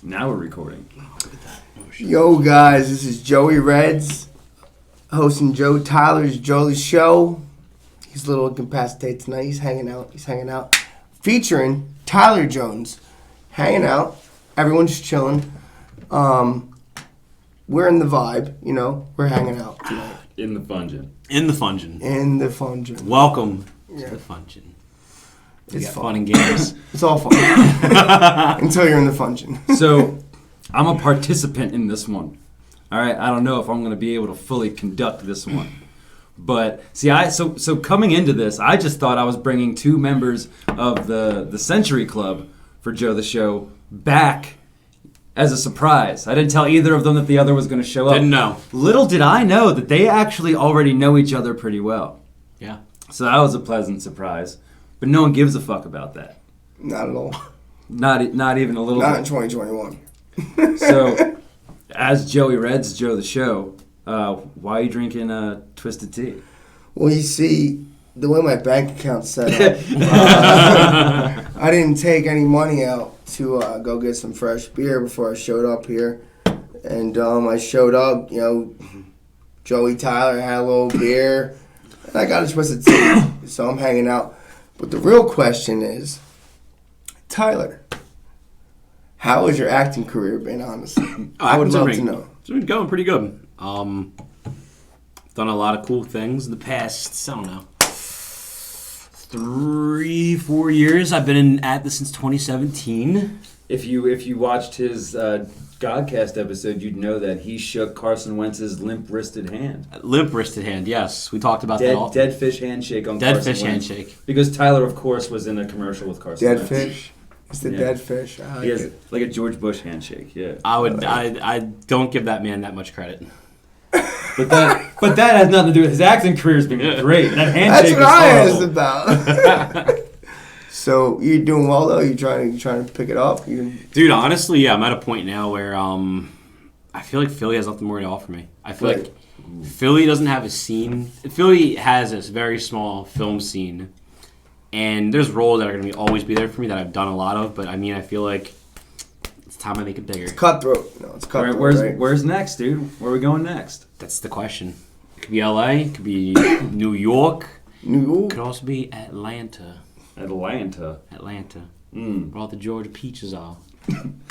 Now we're recording. Oh, look at that. Oh, Yo, guys, this is Joey Redz, hosting Joe Tyler's Joey's show. He's a little incapacitated tonight. He's hanging out. Featuring Tyler Jones. Hanging out. Everyone's chilling. We're in the vibe, you know. We're hanging out tonight. In the fungin. In the fungin. to Welcome the fungin. It's fun and games. It's all fun. Until you're in the fungin. So, I'm a participant in this one. All right, I don't know if I'm going to be able to fully conduct this one. But, see, so coming into this, I just thought I was bringing two members of the Century Club for Joe the Show back as a surprise. I didn't tell either of them that the other was going to show up. Didn't know. Little did I know that they actually already know each other pretty well. Yeah. So that was a pleasant surprise. But no one gives a fuck about that. Not at all. Not even a little Not bit. in 2021. So, as Joey Redz, Joe the Show, why are you drinking Twisted Tea? Well, you see, the way my bank account's set up, I didn't take any money out to go get some fresh beer before I showed up here. And I showed up, you know, Joey Tyler had a little beer, and I got a Twisted Tea, so I'm hanging out. But the real question is, Tyler, how has your acting career been, honestly? I would love to know. It's been going pretty good. Done a lot of cool things in the past, I don't know, 3-4 years. I've been at this since 2017. If you watched his GODcast episode, you'd know that he shook Carson Wentz's limp-wristed hand. Limp-wristed hand, yes. We talked about that all. Dead fish handshake on Dead Carson fish Wentz. handshake. Because Tyler, of course, was in a commercial with Carson Dead Wentz. fish? It's the dead fish. I like He has it. like a George Bush handshake, yeah. I don't give that man that much credit. But that has nothing to do with his acting career. Has been great. That handshake That's what is I horrible. asked about. So you're doing well though. You trying to pick it up? Dude, honestly, yeah, I'm at a point now where I feel like Philly has nothing more to offer me. I feel like Philly doesn't have a scene. Philly has this very small film scene, and there's roles that are going to always be there for me that I've done a lot of. But I mean, I feel like it's time I make it bigger. It's cutthroat. No, it's cutthroat. Where's next, dude? Where are we going next? That's the question. It could be LA. It could be New York. It could also be Atlanta. Atlanta. Where all the Georgia peaches are.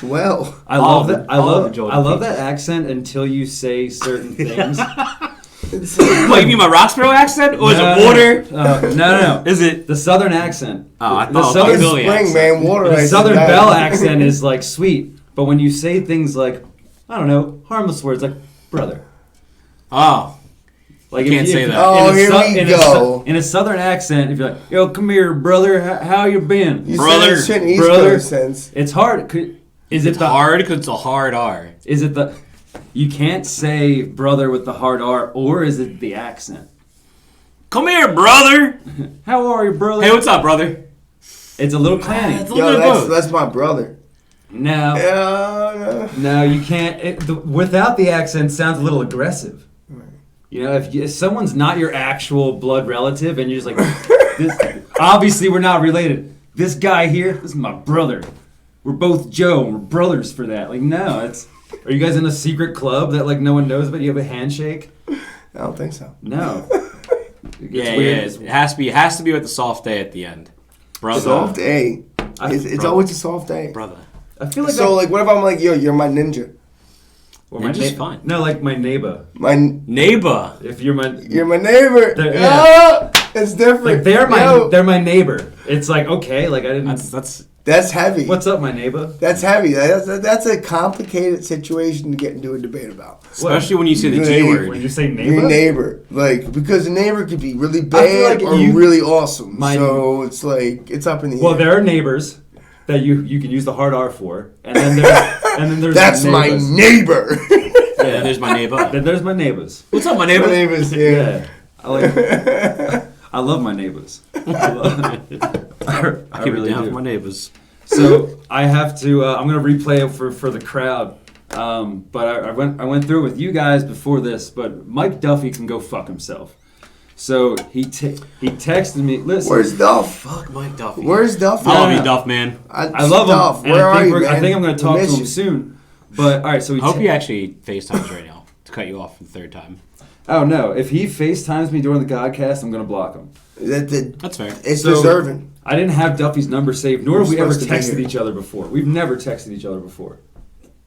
Well, I love that. I love Georgia that accent until you say certain things. What, you mean my Roxborough accent? Or is it water? No. Is it the Southern accent? Oh, I the thought Southern Philly spring, accent. man, water. The ice Southern is bad. Belle accent is like sweet, but when you say things like, I don't know, harmless words like brother. Oh. Like Can't say that. Oh, here we go. In a Southern accent, if you're like, yo, come here, brother, how you been? You Brother, said it in East brother. Coast sense. It's hard. It's hard because it's a hard R. Is it the... You can't say brother with the hard R, or is it the accent? Come here, brother. How are you, brother? Hey, what's up, brother? It's a little clanny. It's a little bit of Yo, both. that's my brother. No. No, you can't. Without the accent, it sounds a little aggressive. You know, if someone's not your actual blood relative, and you're just like, obviously we're not related. This guy here, this is my brother. We're both Joe, and we're brothers for that. Like, no, it's. Are you guys in a secret club that like no one knows about? You have a handshake? I don't think so. No. Yeah. It has to be with the soft A at the end, brother. Soft A. It's always a soft A. Brother. I feel like So, like, what if I'm like, yo, you're my ninja? Or Ninja's fine. No, like my neighbor. My Neighbor. If you're my neighbor. Yeah. It's different. like they're my neighbor. It's like okay, like I didn't. That's heavy. What's up, my neighbor? That's heavy. That's a complicated situation to get into a debate about. Especially when you say the Your G neighbor. word. When you say neighbor, Your neighbor, like, because a neighbor could be really feel bad like or really awesome. So it's like it's up in the Well, air. there are neighbors that you can use the hard R for, and then there's That's my neighbors. neighbor. Yeah, there's my neighbor. Then there's my neighbors. What's up, my neighbor? My neighbors, yeah. I love my neighbors. I Keep it really down do. for my neighbors. So I have to. I'm gonna replay it for the crowd. But I went through it with you guys before this. But Mike Duffy can go fuck himself. So he texted me. Listen, Where's Duff? Fuck Mike Duffy. Where's Duff? I love you, Duff, man. I love Duff. him. Where are you, I man? think I'm going to talk to him you. soon. But all right, so I hope he actually FaceTimes right now to cut you off for the third time. Oh no! If he FaceTimes me during the GODcast, I'm going to block him. That's fair. It's deserving. I didn't have Duffy's number saved, nor have we ever supposed to be texted here. each other before. We've never texted each other before.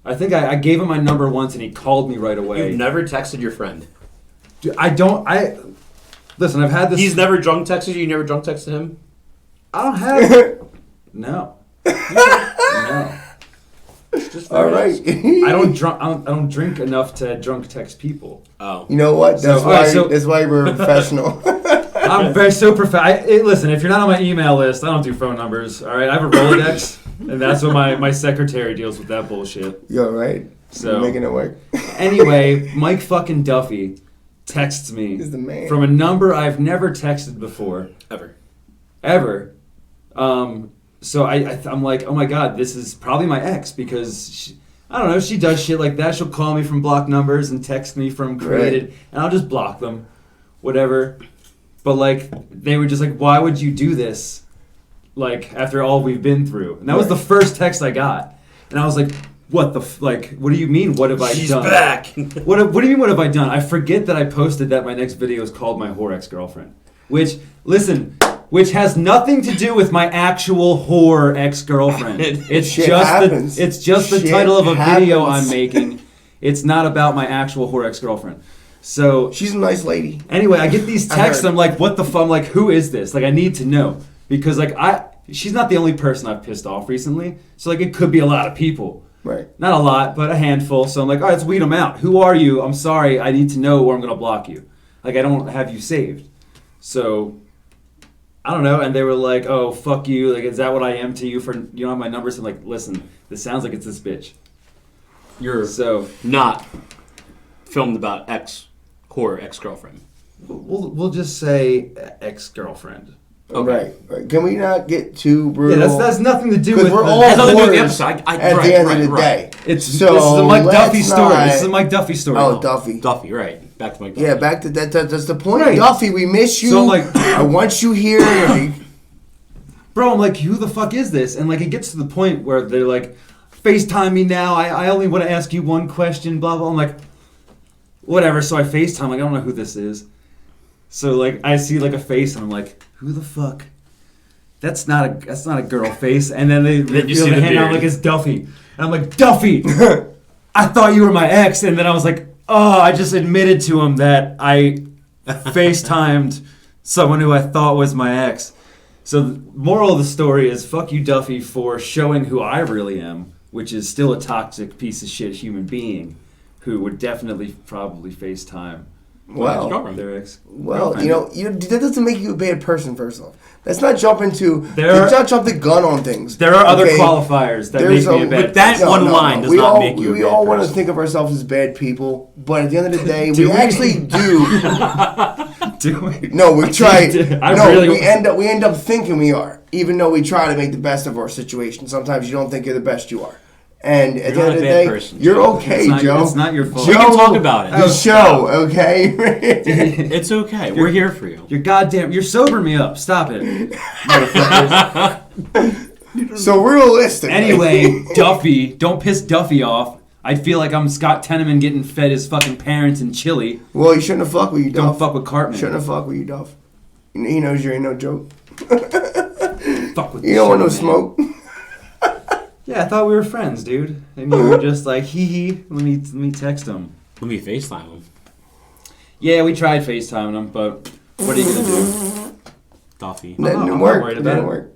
I think I gave him my number once, and he called me right away. You've never texted your friend. Dude, listen, I've had this. He's never drunk texted you. You never drunk texted him. I don't have. No. No. Just All right. I don't drink enough to drunk text people. Oh. You know what? That's So- why we're professional. I'm very listen, if you're not on my email list, I don't do phone numbers. All right, I have a Rolodex, and that's what my secretary deals with that bullshit. You're right. So You're making it work. Anyway, Mike fucking Duffy texts me He's the man. from a number I've never texted before. Ever. So I'm like, oh my god, this is probably my ex because I don't know, she does shit like that. She'll call me from blocked numbers and text me from created, and I'll just block them, whatever. But like, they were just like, why would you do this? Like after all we've been through, and that was the first text I got, and I was like, what the what do you mean? What have I done? She's back. What do you mean? What have I done? I forget that I posted that my next video is called "My Whore Ex-Girlfriend," which has nothing to do with my actual whore ex-girlfriend. It's Shit just happens. it's just the Shit title of a video I'm happens. making. It's not about my actual whore ex-girlfriend. So She's a nice lady. anyway, I get these texts. heard. I'm like, what the fuck? I'm like, who is this? Like, I need to know because like she's not the only person I've pissed off recently. So like, it could be a lot of people. Right. Not a lot, but a handful. So I'm like, all right, let's weed them out. Who are you? I'm sorry. I need to know or I'm going to block you. Like, I don't have you saved. So, I don't know. And they were like, oh, fuck you. Like, is that what I am to you for, you don't have my numbers? I'm like, listen, this sounds like it's this bitch. You're So, not filmed about whore ex-girlfriend. we'll just say ex-girlfriend. Okay. Right. Can we not get too brutal? Yeah, that's nothing to do with we're the- all Has nothing to do with the whores episode. at the end of the day. It's So, this is a Mike let's Duffy story. not- This is a Mike Duffy story. Oh, Duffy. Duffy, right. Back to Mike Duffy. Yeah, back to that. That's the point. Right. Duffy, we miss you. So I'm like- I want you here. Like, Bro, I'm like, who the fuck is this? And like, it gets to the point where they're like, FaceTime me now. I only want to ask you one question, blah, blah. I'm like, whatever. So I FaceTime, like, I don't know who this is. So like, I see like a face and I'm like, who the fuck? That's not a girl face. And then they you reveal see the the hand out beard. like it's Duffy. And I'm like, Duffy! I thought you were my ex. And then I was like, oh, I just admitted to him that I FaceTimed someone who I thought was my ex. So the moral of the story is fuck you, Duffy, for showing who I really am, which is still a toxic piece of shit human being who would definitely probably FaceTime well, their ex. you know, that doesn't make you a bad person. First off, let's not jump into. There- Let's not jump the gun on things. There are other okay? qualifiers that There's make me a a- bad But that person. one line does we not all, make you a we bad all want to person. think of ourselves as bad people, but at the end of the day, Do we we? actually do. Do we? No, we try. I We end up thinking we are, even though we try to make the best of our situation. Sometimes you don't think you're the best you are, and at You're the not end a of the bad day, person, you're Joe. okay, It's not- Joe. it's not your fault. Joe, We can talk about it. The show, okay? It's okay. We're here for you. You're sobering me up. Stop it. Motherfuckers. So realistic. Anyway, Duffy, don't piss Duffy off. I feel like I'm Scott Tenorman getting fed his fucking parents in Chile. Well, you shouldn't have fucked with you, Don't Duff. fuck with Cartman. Shouldn't have fucked with you, Duff. He knows you ain't no joke. Fuck with You the don't want no shit, man. smoke. Yeah, I thought we were friends, dude. And you were just like, hee hee. Let me text him. Let me FaceTime him. Yeah, we tried FaceTiming him, but what are you gonna do? Duffy. I'm That not didn't work. worried That about didn't it. work.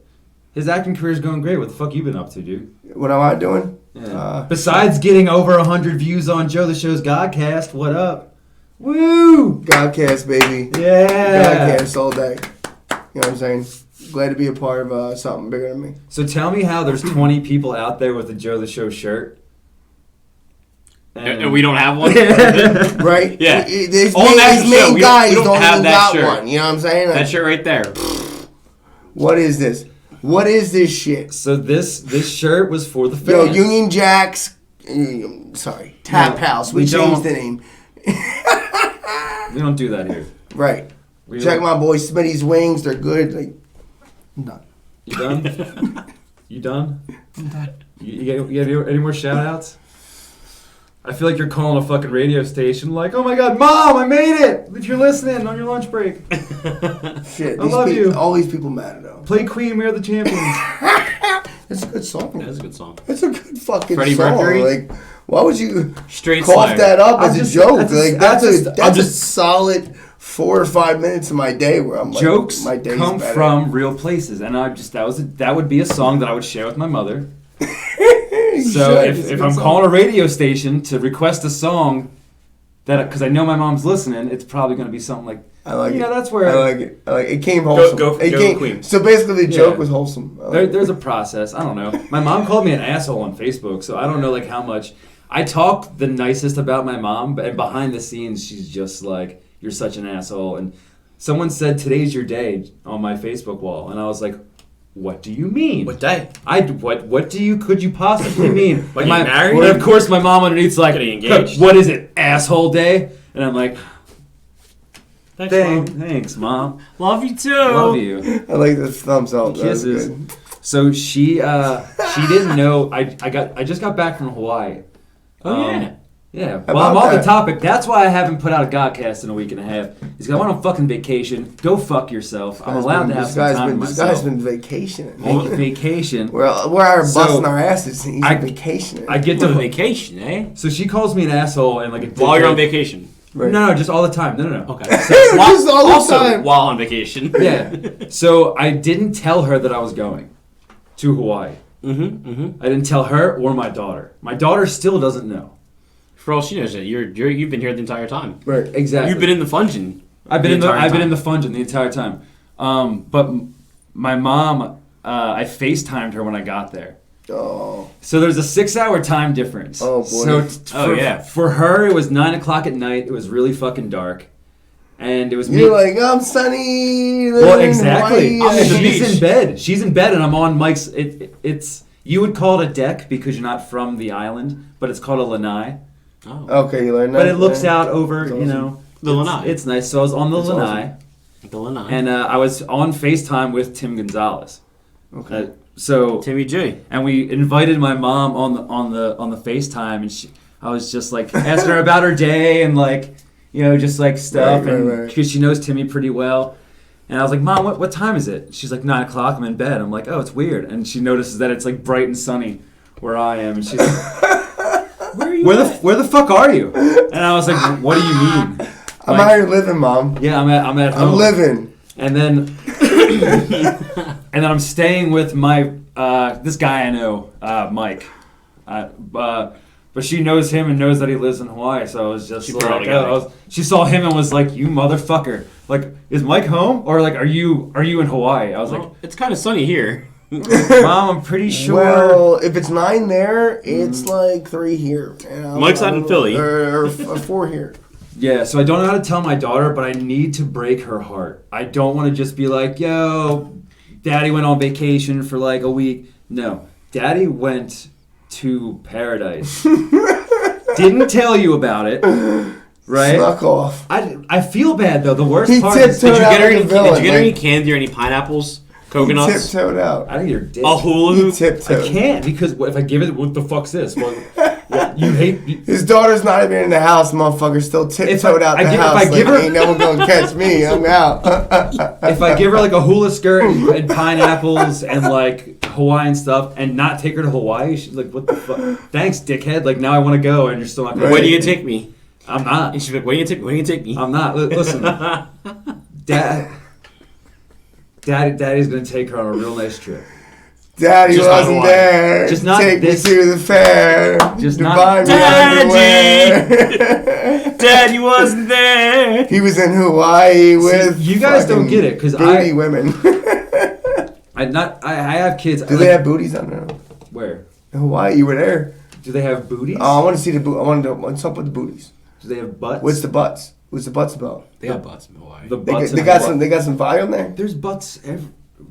His acting career's going great. What the fuck you been up to, dude? What am I doing? Yeah. Besides getting over 100 views on Joe the Show's GODcast, what up? Woo! GODcast, baby. Yeah. GODcast all day. You know what I'm saying? Glad to be a part of something bigger than me. So tell me how there's 20 people out there with a Joe the Show shirt. And we don't have one? Right? Yeah. His On main, that his show, main we don't- guys we don't don't have even that got shirt. one. You know what I'm saying? Like, That shirt right there. what is this? What is this shit? So this shirt was for the Yo, fans. Union Jacks. Sorry. Tap No, House. we We changed don't- the name. We don't do that here. Right. Check my boy Smitty's wings. They're good. Like, I'm done. You done? You done? I'm done. You got any more shout outs? I feel like you're calling a fucking radio station like, oh my god, Mom, I made it! If you're listening on your lunch break. Shit, I love you. All these people matter though. Play Queen, We Are the Champions. That's a good song. That is a good song. That's a good fucking Freddie song. Mercury? Like, why would you Straight cough Slayer. that up I'm as just- a joke? that's a- That's a solid 4 or 5 minutes of my day where I'm like, Jokes my day's come better. from real places, and that would be a song that I would share with my mother. So It's a if good I'm song. calling a radio station to request a song, that because I know my mom's listening, it's probably going to be something like, I like it. that's where I like it. It came wholesome. go it came, Queen. So basically, the joke Yeah. was wholesome. I like it. there's a process. I don't know. My mom called me an asshole on Facebook, so I don't know like how much. I talk the nicest about my mom, but behind the scenes, she's just like, you're such an asshole. And someone said, today's your day on my Facebook wall, and I was like, what do you mean? What day? What could you possibly mean? What, you married? And of course, my mom underneath's like, Getting engaged. what is it, asshole day? And I'm like, Thanks, thanks, mom. Love you too. Love you. I like the thumbs up. That was Kisses. good. So she didn't know. I just got back from Hawaii. Oh, yeah. Yeah. How Well, I'm about on the that? topic. That's why I haven't put out a GODcast in a week and a half. He's got one on fucking vacation. Go fuck yourself. I'm allowed to have some time to This guy's myself. been vacationing. Vacation. We're busting So, our asses. He's I- vacationing. I get Get to to vacation, eh? So she calls me an asshole and like a While you're on dickhead. vacation. Right. No, just all the time. No. Okay. Just all the also, time. while on vacation. Yeah. So I didn't tell her that I was going to Hawaii. Mm-hmm. I didn't tell her or my daughter. My daughter still doesn't know. For all she knows, you've been here the entire time. Right. Exactly. You've been in the Fungin. I've been in time. the Fungin the entire time. But my mom, I FaceTimed her when I got there. Oh. So there's a 6-hour time difference. Oh, boy. So Oh, yeah. For her, it was 9 o'clock at night. It was really fucking dark, and it was me. You're like, I'm Sunny. Well, exactly. I'm in the She's beach. in bed. She's in bed, and I'm on Mike's. It's you would call it a deck because you're not from the island, but it's called a lanai. Oh. Okay, you learned that. But it looks out over, That's you know. The lanai. It's nice. So I was on the That's lanai, The lanai. and I was on FaceTime with Tim Gonzalez. Okay. So Timmy J. and we invited my mom on the FaceTime, and I was just like asking her about her day and like, you know, just like stuff, Right, and right. because she knows Timmy pretty well. And I was like, Mom, what time is it? She's like, 9 o'clock. I'm in bed. I'm like, oh, it's weird. And she notices that it's like bright and sunny where I am, and she's like, Where are you where the fuck are you? And I was like, what do you mean? I'm Like, out here living, Mom. Yeah, I'm at home. I'm living. And then I'm staying with my this guy I know, Mike. But she knows him and knows that he lives in Hawaii, so I was just She put it all like, together. she saw him and was like, "You motherfucker! Like, is Mike home or like, are you in Hawaii?" I was Well, it's kind of sunny here. like, "Mom, I'm pretty sure." Well, if it's 9 there, it's like 3 here. And Mike's out in Philly. Or 4 here. Yeah, so I don't know how to tell my daughter, but I need to break her heart. I don't want to just be like, "Yo, Daddy went on vacation for like a week." No, Daddy went to paradise. Didn't tell you about it, right? Snuck off. I feel bad though. The worst He part is tiptoed Did you out get her like any? a villain, Did you get her any like- candy or any pineapples, He coconuts, tiptoed out. I think you're dick. a hula He hoop? I tiptoed. can't because if I give it, what the fuck's this? Well, you hate. His daughter's not even in the house, motherfucker. Still tiptoed out the house. if I give like, her, ain't no one gonna catch me. I'm out. if I give her like a hula skirt and pineapples and like Hawaiian stuff and not take her to Hawaii, she's like, "What the fuck? Thanks, dickhead. Like now I want to go and you're still not going." When are you gonna take me? I'm not. And she's like, when are you gonna take me? I'm not. Listen, Daddy's gonna take her on a real nice trip. Daddy Just not wasn't Hawaii. there. Just not Take this- me to the fair. Just to not- buy me Daddy! underwear. Daddy wasn't there. He was in Hawaii with. you guys don't fucking get it, 'cause booty women. I have kids. Do they have booties? I don't know. Where? In Hawaii, you were there. Do they have booties? Oh, I want to see the boot. What's up with the booties? Do they have butts? What's the butts? What's the butts about? They got butts in Hawaii. The They, butts? they in got Hawaii? some. They got some volume there. There's butts.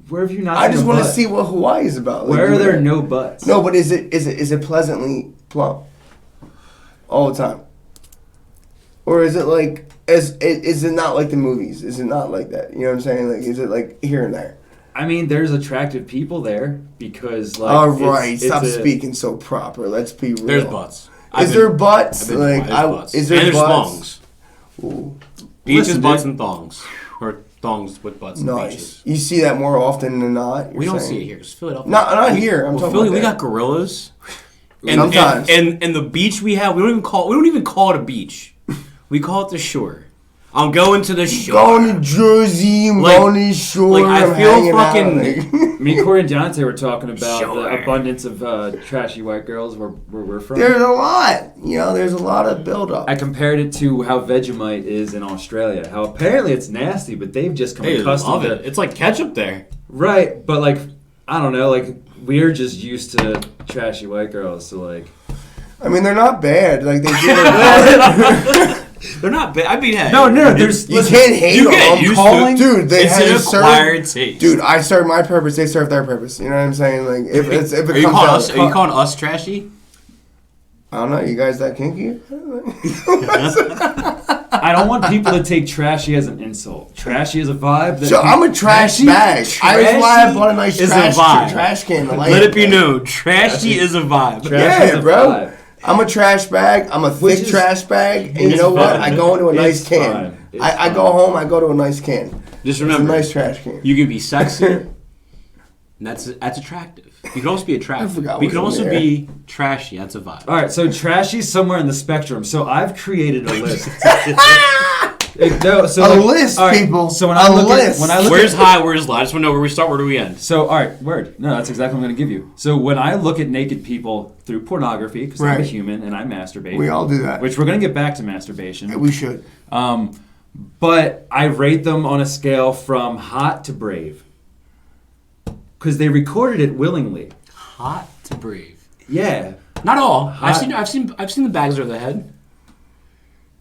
Where have you not? I seen just a want to butt? see what Hawaii is about. Like, Where you are there were- no butts? No, but is it pleasantly plump all the time, or is it like is it not like the movies? Is it not like that? You know what I'm saying? Like, is it like here and there? I mean, there's attractive people there because, like, all right, stop speaking so proper. Let's be real. There's butts. Is there butts? Like, butts. Is there and there's butts? thongs. Ooh. Beaches, butts, and thongs. Or thongs with butts and Nice. beaches. You see that more often than not. We don't see it here. It's Philadelphia. Not here. I'm talking Philly, about we that. got gorillas. And, Sometimes. And the beach we have, we don't even call it a beach. We call it the shore. I'm going to the shore. Going to Jersey, I'm going to the shore. Like, I I'm feel hanging fucking. out. Me, Corey, and Jonte were talking about Sure. the abundance of trashy white girls where we're from. There's a lot. You know, there's a lot of buildup. I compared it to how Vegemite is in Australia. How apparently it's nasty, but they've just come Hey, accustomed love to it. It's like ketchup there. Right, but like I don't know, like we're just used to trashy white girls, so like. I mean, they're not bad. Like they do their They're not bad. I mean, hey. No, there's. You can't hate You them. get I'm used calling, to it. dude. They It's have an acquired served. taste. Dude, I serve my purpose. They serve their purpose. You know what I'm saying? Like if it Are you comes calling out, us? Are you calling us trashy? I don't know. You guys that kinky? I don't want people to take trashy as an insult. Trashy is a vibe. That So I'm a trash bag. That's why I bought a nice is a trash vibe. can. Let it be known, trashy is a vibe. Trash is Yeah, a bro. vibe. I'm a trash bag. I'm a Which thick is- trash bag. And you it's know what? fine. I go into a nice It's can. fine. It's I go fine. home. I go to a nice can. Just It's a remember, nice trash can. you can be sexy, and that's attractive. You can also be attractive. forgot But you what's can in also there. be trashy. That's a vibe. All right, so trashy's somewhere in the spectrum. So I've created a list. No, so A like- list, all right, people. So when A I look list. at when I look Where's at, high? Where's low? I just want to know where we start. Where do we end? so all right, word. No, that's exactly what I'm going to give you. So when I look at naked people through pornography, because I'm a Right. human and I masturbate, We all do that. which we're going to get back to masturbation. We should. But I rate them on a scale from hot to brave. Because they recorded it willingly. Hot to brave. Yeah. Not all. Hot. I've seen the bags over the head.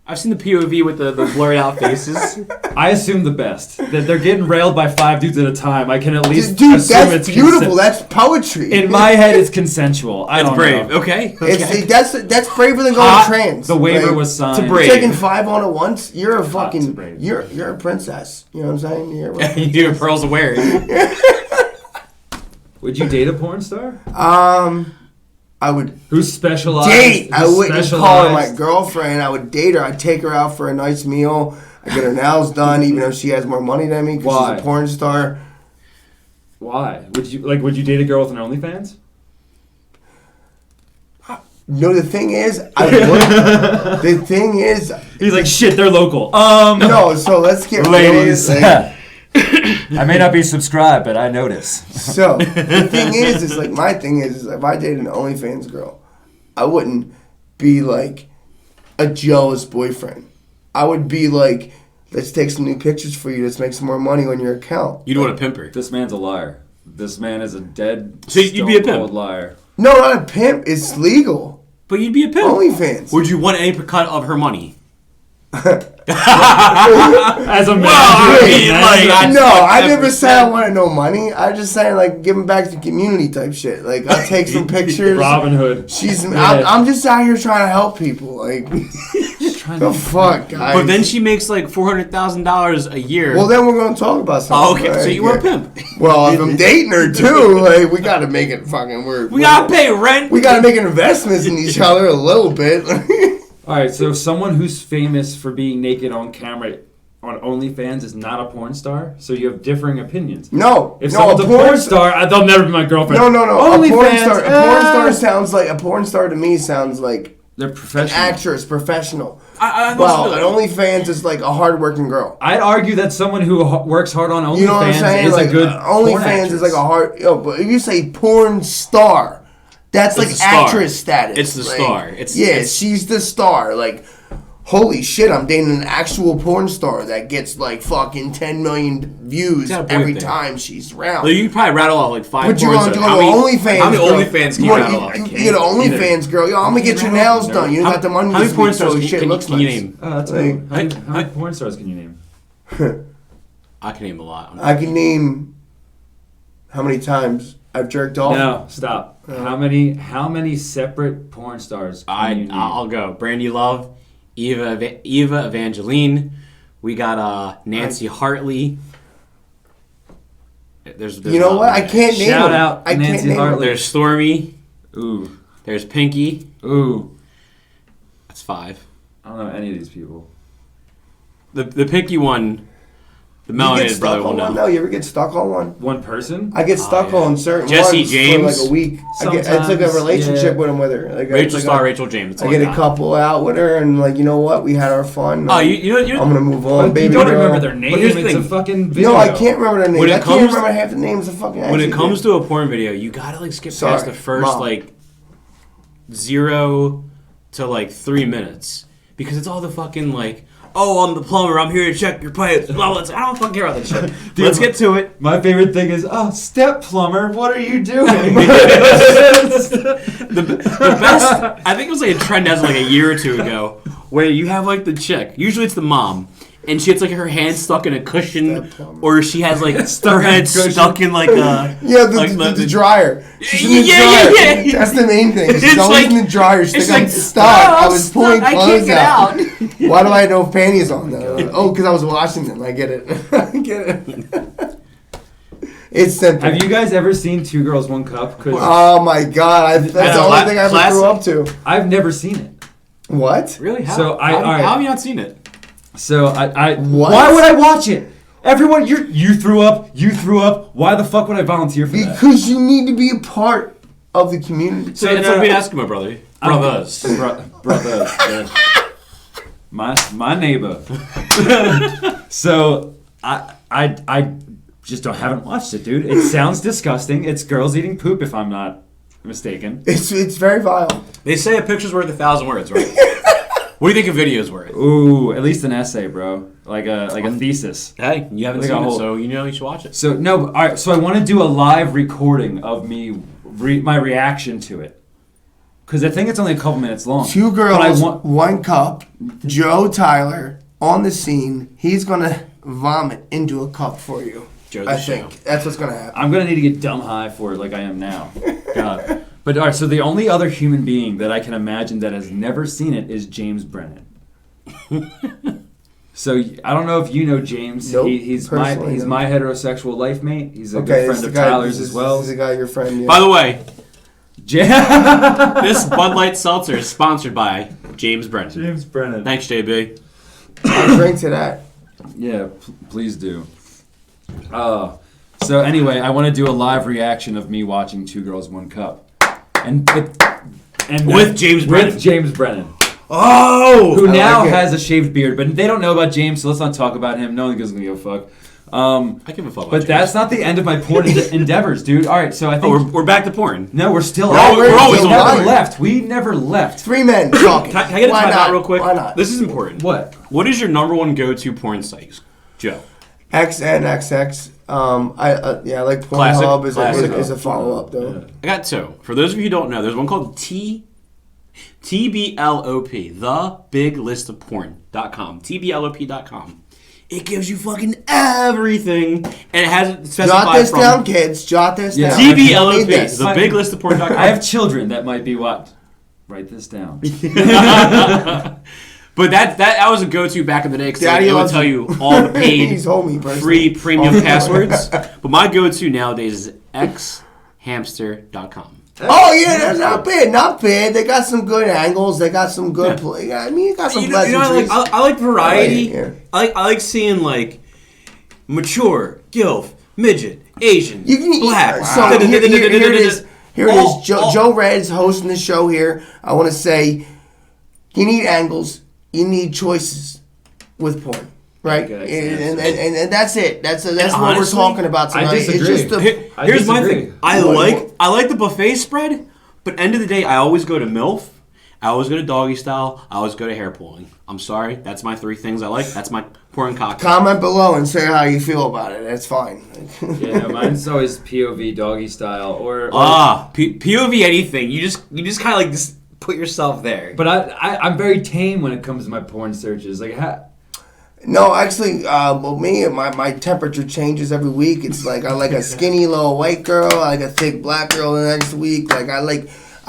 I've seen the POV with the blurred out faces. I assume the best. That they're getting railed by 5 dudes at a time. I can at least Dude, assume that's it's beautiful. That's poetry. In my head, it's consensual. I That's don't brave. know. Okay. That's braver than going Hot. trans. The waiver Like, was signed. to brave. taking 5 on at once. You're a to fucking. brave. You're a princess. You know what I'm saying? You're a You have pearls of wearing. Would you date a porn star? I would Who's specialized? date. I who's wouldn't call her my specialized? girlfriend. I would date her. I'd take her out for a nice meal. I get her nails done, even though she has more money than me because Why? she's a porn star. Why? Would you date a girl with an OnlyFans? No, the thing is, I would. The thing is, He's like, shit, they're local. no. So let's get real. Ladies. Like, I may not be subscribed, but I notice. So the thing is like my thing is if I dated an OnlyFans girl, I wouldn't be like a jealous boyfriend. I would be like, let's take some new pictures for you. Let's make some more money on your account. You'd want a pimper. This man's a liar. This man is a dead, So you'd be a pimp? cold liar. No, not a pimp. It's legal. But you'd be a pimp. OnlyFans. Would you want any cut of her money? As a man, I mean, like, No, I I'd never never said I wanted no money. I just saying like giving back to community type shit. Like I'll take some pictures. Robin Hood. I'm just out here trying to help people. Like Just trying the to. fuck, guys. But then she makes like $400,000 a year. Well, then we're gonna talk about something. Oh, okay. So right? you were Yeah. a pimp. Well, if I'm dating her too, like we gotta make it fucking work. We gotta pay rent. We gotta make investments in each other a little bit. All right, so someone who's famous for being naked on camera on OnlyFans is not a porn star. So you have differing opinions. No, If no, someone's a porn star, they'll never be my girlfriend. No. OnlyFans, A porn star sounds like a porn star to me sounds like they're an professional. actress, professional. I Well, an OnlyFans is like a hardworking girl. I'd argue that someone who works hard on OnlyFans You know what I'm saying? is Like a good OnlyFans is like a hard. But if you say porn star, that's It's like the star. actress status. It's the Like, star. It's- she's the star. Like, holy shit, I'm dating an actual porn star that gets like fucking 10 million views Got a point every there. time she's around. Well, you can probably rattle off like 5 But you're porn gonna stars. go How to many OnlyFans. How many girl. OnlyFans can You you wanna- rattle off? You get an OnlyFans girl. Yo, I'm gonna get your nails done. You don't got the money How this many porn week, stars so can, shit can, looks can you nice. name? Oh, that's Like, cool. How many I- porn stars can you name? I can name a lot. I can name how many times I've jerked off. No, stop. How many separate porn stars can you name? I'll go. Brandy Love, Eva Evangeline. We got Nancy Hartley. There's you know what? I can't name Shout them. out I Nancy can't name Hartley. them. There's Stormy. Ooh. There's Pinky. Ooh. That's 5. I don't know any of these people. The Pinky one, the You get melanated stuck brother will on one? know. No, you ever get stuck on one? One person? I get stuck yeah. on certain Jesse ones James. for like a week. It's like a Sometimes, relationship yeah. with him with her. Like, Rachel it's like Star, a- Rachel James. It's I all get I a got. couple out with her, and like, you know what? We had our fun. Oh, you I'm gonna move on, You baby don't girl. remember their name. here's the It's a thing. fucking video. No, I can't remember their names. When it I can't comes- remember half the names of fucking When it actors. comes to a porn video, you gotta like skip Sorry, past the first Mom. like 0 to like 3 minutes because it's all the fucking like, oh, I'm the plumber. I'm here to check your pipes. Blah, blah, blah. I don't fucking care about that shit. Dude, Let's get to it. My favorite thing is, oh, step plumber, what are you doing? The best, I think it was like a trend as like a year or two ago, where you have like the chick. Usually it's the mom. And she has like her hand stuck in a cushion, or she has like her in a head cushion. stuck in like a the dryer. She's in the Yeah, dryer. yeah, yeah. That's the main thing. She's It's always like- in the dryer. She's it's like, like, stop. I was stop, pulling I can't clothes get out. out. Why do I have no panties on though? Oh, because I was washing them. I get it. I get it. It's simple. Have you guys ever seen Two Girls, One Cup? 'Cause Oh my god, that's the only thing I ever grew up to. I've never seen it. What? Really? How, So how, all right. how have you not seen it? So I What? why would I watch it? Everyone, you threw up. You threw up. Why the fuck would I volunteer for that? Because you need to be a part of the community. So it's like being Eskimo brother. Brothers. Brothers. Yeah. My neighbor. So I just haven't watched it, dude. It sounds disgusting. It's girls eating poop, if I'm not mistaken. It's very vile. They say a picture's worth 1,000 words, right? What do you think a video's worth? Ooh, at least an essay, bro. Like a thesis. Hey, you haven't Like seen a it, whole- so you know you should watch it. So no, all right. So I want to do a live recording of me, my reaction to it, because I think it's only a couple minutes long. Two But I girls, want, one cup. Joe Tyler on the scene. He's gonna vomit into a cup for you. Joe the I Show. think that's what's gonna happen. I'm gonna need to get dumb high for it, like I am now. God. But all right. So the only other human being that I can imagine that has never seen it is James Brennan. So I don't know if you know James. Nope, He's personally, no. my heterosexual life mate. He's a Okay, good friend this of guy, Tyler's as well. This is the guy, your friend. Yeah. By the way, Ja- this Bud Light Seltzer is sponsored by James Brennan. James Brennan. Thanks, JB. I'll drink to that. Yeah, please do. So anyway, I want to do a live reaction of me watching Two Girls, One Cup, and With James Brennan. With James Brennan, Oh! who I now like it. has a shaved beard, but they don't know about James, so let's not talk about him. No one gives a fuck. I give a fuck about But James. that's not the end of my porn endeavors, dude. All right, so I think Oh, we're back to porn. no, we're still. We're always we on never porn. left. We never left. Three men talking. Can I get a Why time not? out real quick? Why not? This is important. What? What is your number one go-to porn site, Joe? XNXX. I like Classic, Pornhub classic. is a follow up though. I got 2. For those of you who don't know, there's one called TBLOP, thebiglistofporn.com. TBLOP.com. It gives you fucking everything, and it has it specified Jot this from down, kids. Jot this Yeah. down. TBLOP, Read this. thebiglistofporn.com. I have children that might be what. Write this down. But that was a go-to back in the day because Daddy it would loves tell you. you all the paid He's homie, personally. free premium Oh. passwords. But my go-to nowadays is xhamster.com. Oh yeah, that's not bad. Not bad. They got some good angles. They got some good play. I mean, you got some You know, pleasantries. I like variety. Yeah. I like seeing like mature, gilf, midget, Asian, You can black. So here it is. Here it is. Joe Redz hosting the show here. I want to say, you need angles. You need choices with porn, right? Okay, And that's it. That's what honestly, we're talking about tonight. I disagree. It's just the, Here's my disagree. thing. I like the buffet spread, but end of the day, I always go to MILF. I always go to doggy style. I always go to hair pulling. I'm sorry. That's my 3 things I like. That's my porn cock. comment below and say how you feel about it. That's fine. Yeah, no, mine's always POV doggy style or POV anything. You just kind of like just put yourself there. But I'm very tame when it comes to my porn searches. Like, No, actually, well, me, my temperature changes every week. It's like I like a skinny little white girl, I like a thick black girl the next week. Like I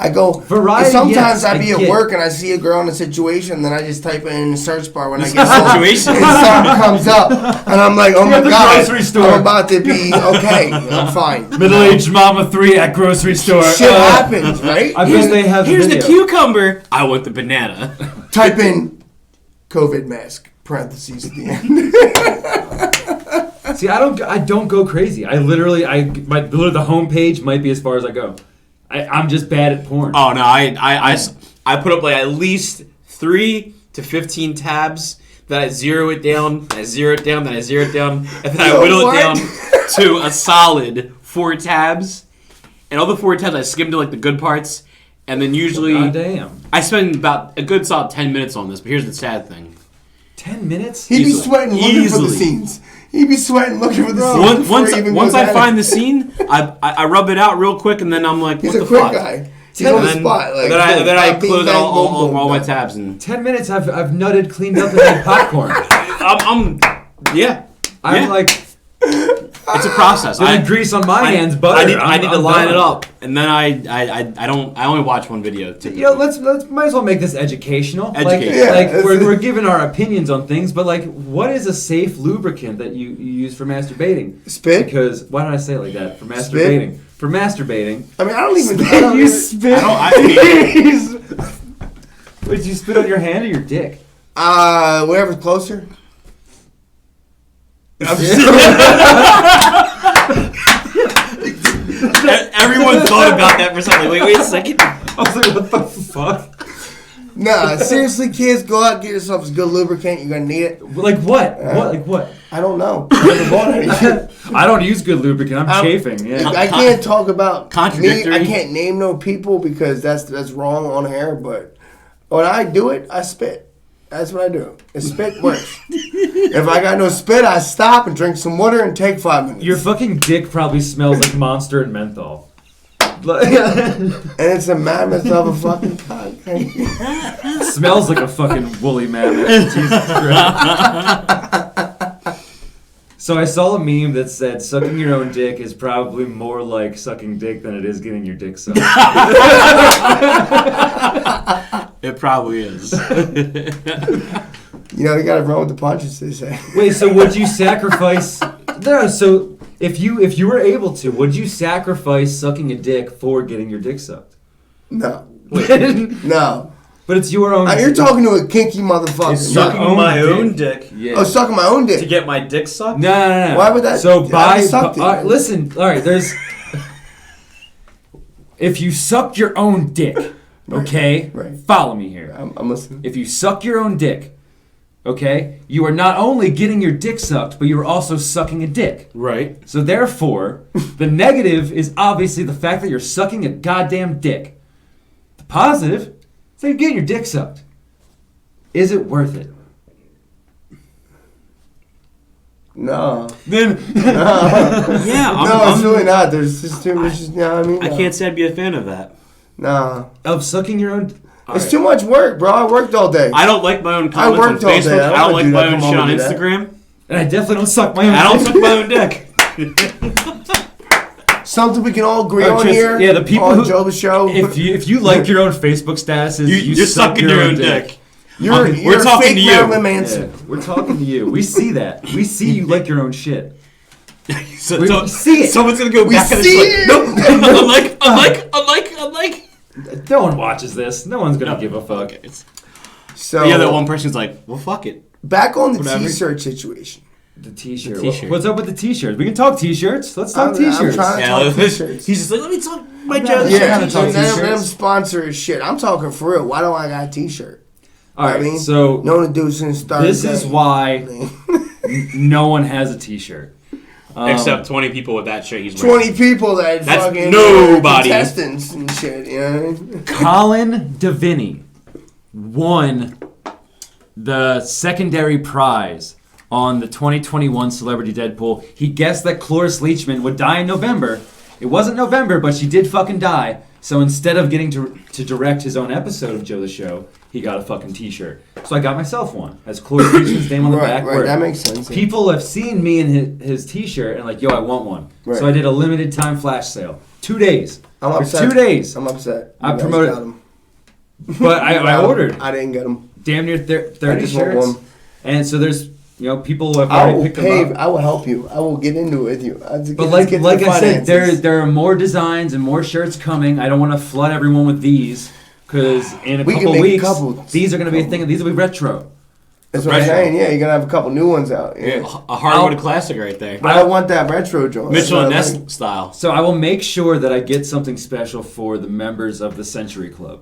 I go. Variety, Sometimes yes, I be I at get. work and I see a girl in a situation, and then I just type it in the search bar when I get home. Situation. And something comes up, and I'm like, oh my at the god, grocery store. I'm about to be okay. I'm fine. Middle-aged mama 3 at grocery store. Shit happens, right? I bet they have Here's the video. cucumber. I want the banana. Type in COVID mask parentheses at the end. See, I don't go crazy. I literally, literally the homepage might be as far as I go. I'm just bad at porn. Oh no, I put up like at least 3 to 15 tabs. Then I zero it down. Then I zero it down. Then I zero it down, and then I whittle it down to a solid 4 tabs. And all the 4 tabs, I skim to like the good parts, and then usually God damn. I spend about a good solid 10 minutes on this. But here's the sad thing: 10 minutes? He'd be Easily. sweating looking for the Easily. scenes. He'd be sweating looking for the scenes. Once I find the scene, I rub it out real quick, and then I'm like, He's what a the quick fuck? guy. He's on the spot. Like, then I bing, close bang, out boom, boom, all my done. tabs and 10 minutes, I've nutted, cleaned up, and had popcorn. yeah. I'm like, It's a process. I grease on my hands, butter. I need to I'm line done. it up, and then I only watch one video. Typically. You know, let's might as well make this educational. Educational. Like Yeah, we're giving our opinions on things, but like, what is a safe lubricant that you use for masturbating? Spit? Because why did I say it like that? For masturbating. For masturbating. I mean, I don't even. You spit. Would you spit on your hand or your dick? Whatever's closer. Everyone thought about that for something. Wait a second. I was like, what the fuck? Nah, seriously, kids, go out and get yourself a good lubricant. You're gonna need it. Like what? Like what? I don't know. I never bought any shit. I don't use good lubricant. I'm chafing. Yeah. I can't talk about me. Contradictory. I can't name no people because that's wrong on air. But when I do it, I spit. That's what I do. And spit works. If I got no spit, I stop and drink some water and take 5 minutes. Your fucking dick probably smells like Monster and menthol. And it's a mammoth of a fucking cock. Smells like a fucking woolly mammoth. Jesus Christ. So I saw a meme that said sucking your own dick is probably more like sucking dick than it is getting your dick sucked. It probably is. You know, you gotta run with the punches, they say. Wait, so would you sacrifice? No, so if you were able to, would you sacrifice sucking a dick for getting your dick sucked? No. Wait. No. But it's your own. You're talking to a kinky motherfucker. It's Sucking own my dick. own dick Yeah. Oh, sucking my own dick. to get my dick sucked? No. Why would that- So I by just sucked it. listen, all right. There's if you suck your own dick, okay. Right. Follow me here. I'm listening. If you suck your own dick, okay, you are not only getting your dick sucked, but you are also sucking a dick. Right. So therefore, the negative is obviously the fact that you're sucking a goddamn dick. The positive is that you're getting your dick sucked. Is it worth it? No. Then Yeah. No, it's really not. There's just too much. You know what I mean? I can't say I'd be a fan of that. No. of sucking your own. It's too much work, bro. I worked all day. I don't like my own comments on worked all day. Facebook. I I don't like do my that. own Come shit on on with that. Instagram. And I definitely don't suck my own. I don't dick. suck my own dick. Something we can all agree Oh, on just- here. yeah, the people on who- Joe's show. If you like your own Facebook statuses, You're sucking your own dick. you're we're a talking fake to you. Marilyn Manson. Yeah, we're talking to you. We see that. We see you like your own shit. So, We so- see it. Someone's gonna go We back and see it's like, it. nope. Unlike. No one watches this. No one's gonna give a fuck. Okay. So Yeah, that one person's like, well, fuck it. back on the Whatever. T-shirt situation. The t-shirt. The t-shirt. What's up with the t-shirts? We can talk t-shirts. Let's talk I'm t-shirts. trying to talk T-shirts. He's just like, let me talk my Yeah, Joe's yeah. shirt. kinda talk them T-shirts. sponsor is shit. I'm talking for real. Why don't I got a T-shirt? All right. I mean, So no one to do since start. this is why no one has a t-shirt. Except 20 people with that shirt he's wearing. 20 people that That's fucking nobody. contestants and shit. You know what I mean? Colin Deviney won the secondary prize on the 2021 Celebrity Deadpool. He guessed that Cloris Leachman would die in November. It wasn't November, but she did fucking die. So instead of getting to direct his own episode of Joe the Show, he got a fucking t-shirt. So I got myself one. Has Cloris Leachman's name on the back. Right, where that makes sense. Yeah. People have seen me in his t-shirt and like, yo, I want one. Right. So I did a limited time flash sale. 2 days. I'm For upset. 2 days. I'm upset. I You guys promoted- got 'em. But I ordered I didn't get them. damn near 30 just want shirts. one. And so there's, people who have I already will picked pay. them up. I will help you. I will get into it with you. But like I said, there are more designs and more shirts coming. I don't want to flood everyone with these because in a We can couple make a weeks, couple. these are going to be a thing. These will be retro. That's what I'm saying. Yeah, you're gonna have a couple new ones out. Yeah. A hardwood classic right there. But I want that retro joint. Mitchell and That's Ness what I like. style. So I will make sure that I get something special for the members of the Century Club.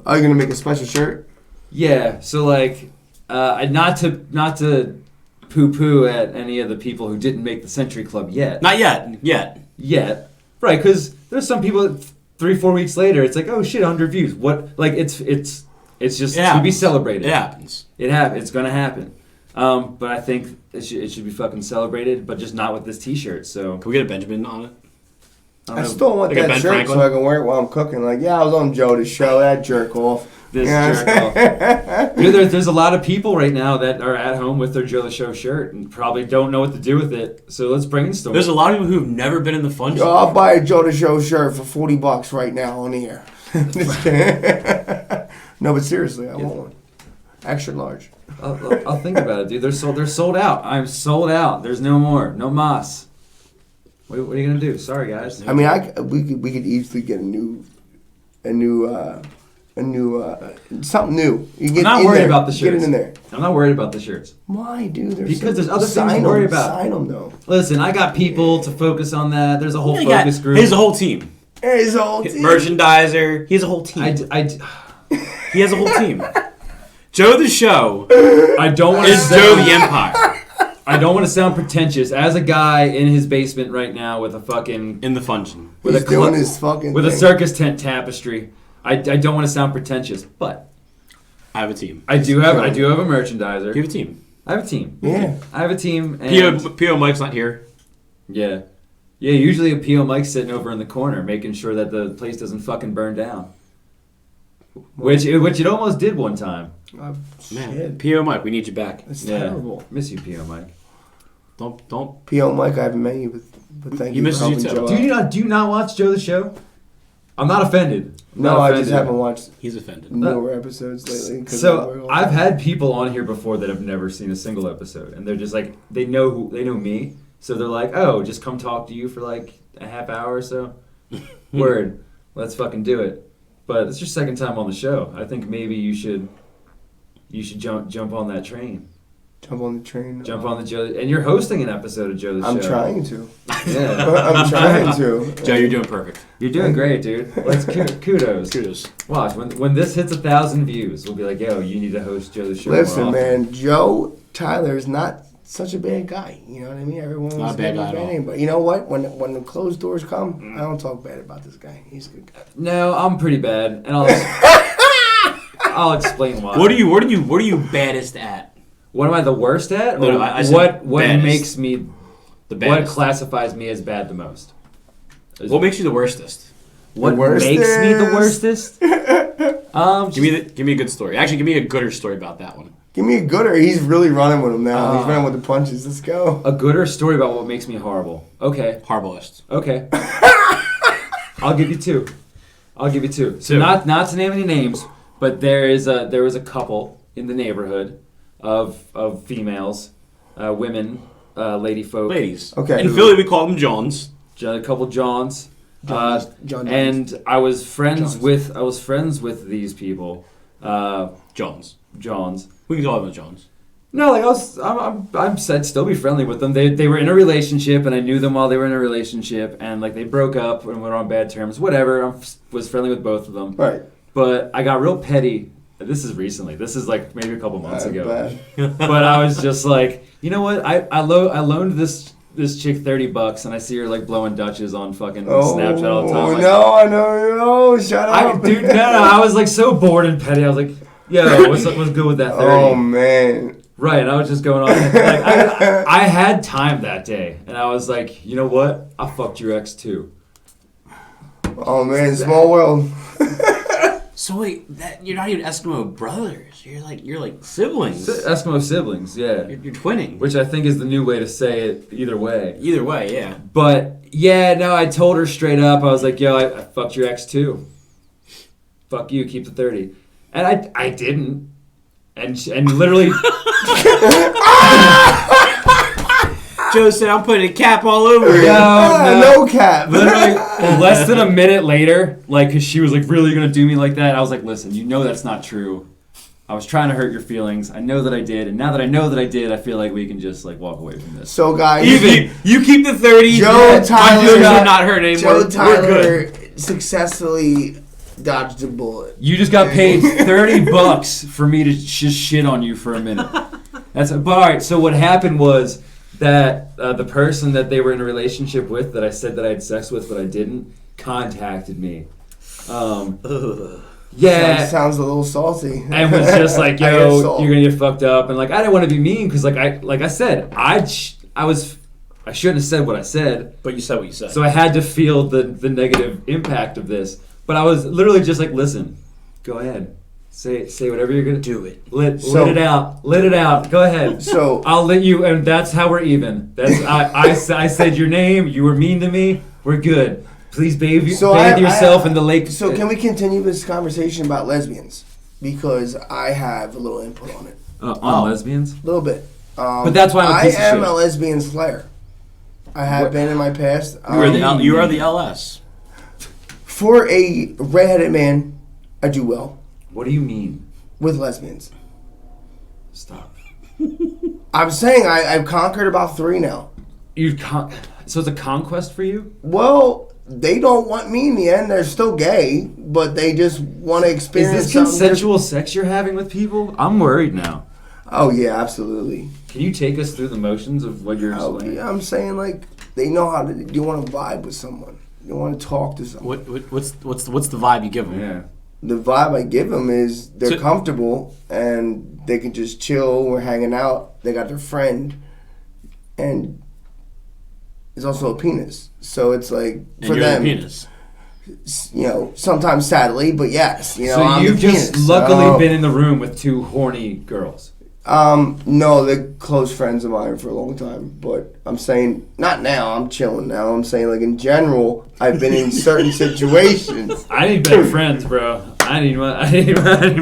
Are you gonna make a special shirt? Yeah. So like, not to poo-poo at any of the people who didn't make the Century Club yet. Not yet. Yet, right? Because there's some people that 3-4 weeks later, it's like, oh shit, 100 views. What? Like it's just to be celebrated. It happens. It's gonna happen. But I think it should be fucking celebrated, but just not with this T-shirt. So Can we get a Benjamin on it? I still want Like a that Ben shirt Franklin? so I can wear it while I'm cooking. Like, yeah, I was on Joe to show that jerk off. This You know what I'm jerk off. Dude, there's a lot of people right now that are at home with their Joe the Show shirt and probably don't know what to do with it. So let's brainstorm. There's a lot of people who've never been in the fun Yo, zone. I'll buy a Joe to Show shirt for $40 right now on the air. Just kidding. No, but seriously, I want one. Extra large. I'll think about it, dude. They're sold out. I'm sold out. There's no more. No mas. What are you gonna do? Sorry, guys. I mean, we could easily get a new something new. You get I'm not in worried there. about the Get it shirts. in there. I'm not worried about the shirts. Why, dude? Because there's other things Sign to worry 'em. about. Sign them though. Listen, I got people to focus on that. There's a whole Yeah, focus group. He has a whole team. There's a whole team. Merchandiser. He has a whole team. He has a whole team. Joe the Show I don't want to is Joe the Empire I don't want to sound pretentious. As a guy in his basement right now with a fucking in the function. with He's a doing his fucking with a thing. circus tent tapestry, I don't want to sound pretentious, but I have a team. I do have a merchandiser. You have a team. I have a team. Yeah. I have a team. And P.O. Mike's not here. Yeah. Usually a P.O. Mike's sitting over in the corner making sure that the place doesn't fucking burn down. Which it almost did one time. Oh, Man, shit. P.O. Mike, we need you back. That's Yeah. terrible. Miss you, P.O. Mike. Don't. P.O. Mike, I haven't met you, but thank He you for misses you helping too. Joe out. Do you not watch Joe the Show? I'm not offended. I'm No, not I just offended. haven't watched He's offended. newer episodes lately. 'cause I So work all I've the had people on here before that have never seen a single episode, and they're just like they know me, so they're like, oh, just come talk to you for like a half hour or so. Word, let's fucking do it. But it's your second time on the show. I think maybe you should jump on that train, jump on the train. jump on the Joe, and you're hosting an episode of Joe the I'm Show. trying to. Yeah, I'm trying to. Joe, you're doing perfect. you're doing great, dude. Let's kudos. Kudos. Watch when this hits 1,000 views, we'll be like, yo, you need to host Joe the Show. Listen, more often. man, Joe Tyler is not such a bad guy. You know what I mean? Everyone Not wants a to bad get guy at all. name, but you know what? When the closed doors come, I don't talk bad about this guy. He's a good guy. No, I'm pretty bad, and I'll explain why. What are you baddest at? What am I the worst at? No, Or I said what baddest. makes me The what baddest. classifies me as bad the most? What makes you the worstest? What The makes me the worstest? Give me a good story. Actually, give me a gooder story about that one. Give me a gooder. He's really running with him now. He's Ah. running with the punches. Let's go. a gooder story about what makes me horrible. Okay, Harbalist. okay. I'll give you two. So Two. not to name any names, but there was a couple in the neighborhood of females, women, lady folk. Ladies. Okay. In Philly, we call them Johns. A couple Johns. John Jones. And I was friends Johns. with these people, Johns. Johns. We can call them Johns. No, like I'm said still be friendly with them. They were in a relationship, and I knew them while they were in a relationship, and like they broke up and were on bad terms. Whatever. I was friendly with both of them. Right. But I got real petty. This is recently. This is like maybe a couple months ago. Bad. But I was just like, you know what? I loaned this chick $30, and I see her like blowing Dutches on fucking Snapchat all the time. Oh, Like, no, I know. No, shut up. Dude, no, I was like so bored and petty. I was like, yo, what's good with that 30? Oh, man. Right, and I was just going on. Like, I had time that day, and I was like, you know what? I fucked your ex too. Oh, man. Small world. So wait, you're not even Eskimo brothers. You're like siblings. Eskimo siblings, yeah. You're twinning. Which I think is the new way to say it either way. Either way, yeah. But Yeah, no, I told her straight up. I was like, yo, I fucked your ex too. Fuck you, keep the 30. And I didn't. And literally... Joe said, I'm putting a cap all over it. No cap. Literally, less than a minute later, like, because she was like, really going to do me like that? I was like, listen, you know that's not true. I was trying to hurt your feelings. I know that I did. And now that I know that I did, I feel like we can just, like, walk away from this. So, guys. You keep the 30. Joe Tyler. I'm not hurt anymore. Joe Tyler successfully dodged a bullet. You just got paid $30 for me to just shit on you for a minute. But all right, so what happened was that the person that they were in a relationship with that I said that I had sex with but I didn't contacted me. Yeah. Sounds a little salty. And was just like, yo, you're going to get fucked up. And like, I didn't want to be mean because like I said, I shouldn't have said what I said. But you said what you said. So I had to feel the negative impact of this. But I was literally just like, listen, go ahead. Say whatever you're going to do. Let it out. Let it out. Go ahead. So I'll let you, and that's how we're even. That's I said your name. You were mean to me. We're good. Please bathe yourself in the lake. So can we continue this conversation about lesbians? Because I have a little input on it. On lesbians? A little bit. But that's why I'm a piece of shit. I am a lesbian slayer. I have been in my past. You are the LS. For a redheaded man, I do well. What do you mean? With lesbians. Stop. I'm saying I've conquered about 3 now. So it's a conquest for you? Well, they don't want me in the end. They're still gay, but they just want to experience. Is this consensual sex you're having with people? I'm worried now. Oh yeah, absolutely. Can you take us through the motions of what you're saying? Yeah, I'm saying like they know how to. You want to vibe with someone. You want to talk to someone. What's the vibe you give them? Yeah. The vibe I give them is they're comfortable and they can just chill. We're hanging out. They got their friend, and it's also a penis. So it's like for them, a penis. You know, sometimes sadly, but yes. You know, so I'm you've the just penis. luckily been in the room with 2 horny girls. No, they're close friends of mine for a long time. But I'm saying, not now, I'm chilling now. I'm saying, like, in general, I've been in certain situations. I need better friends, bro. I need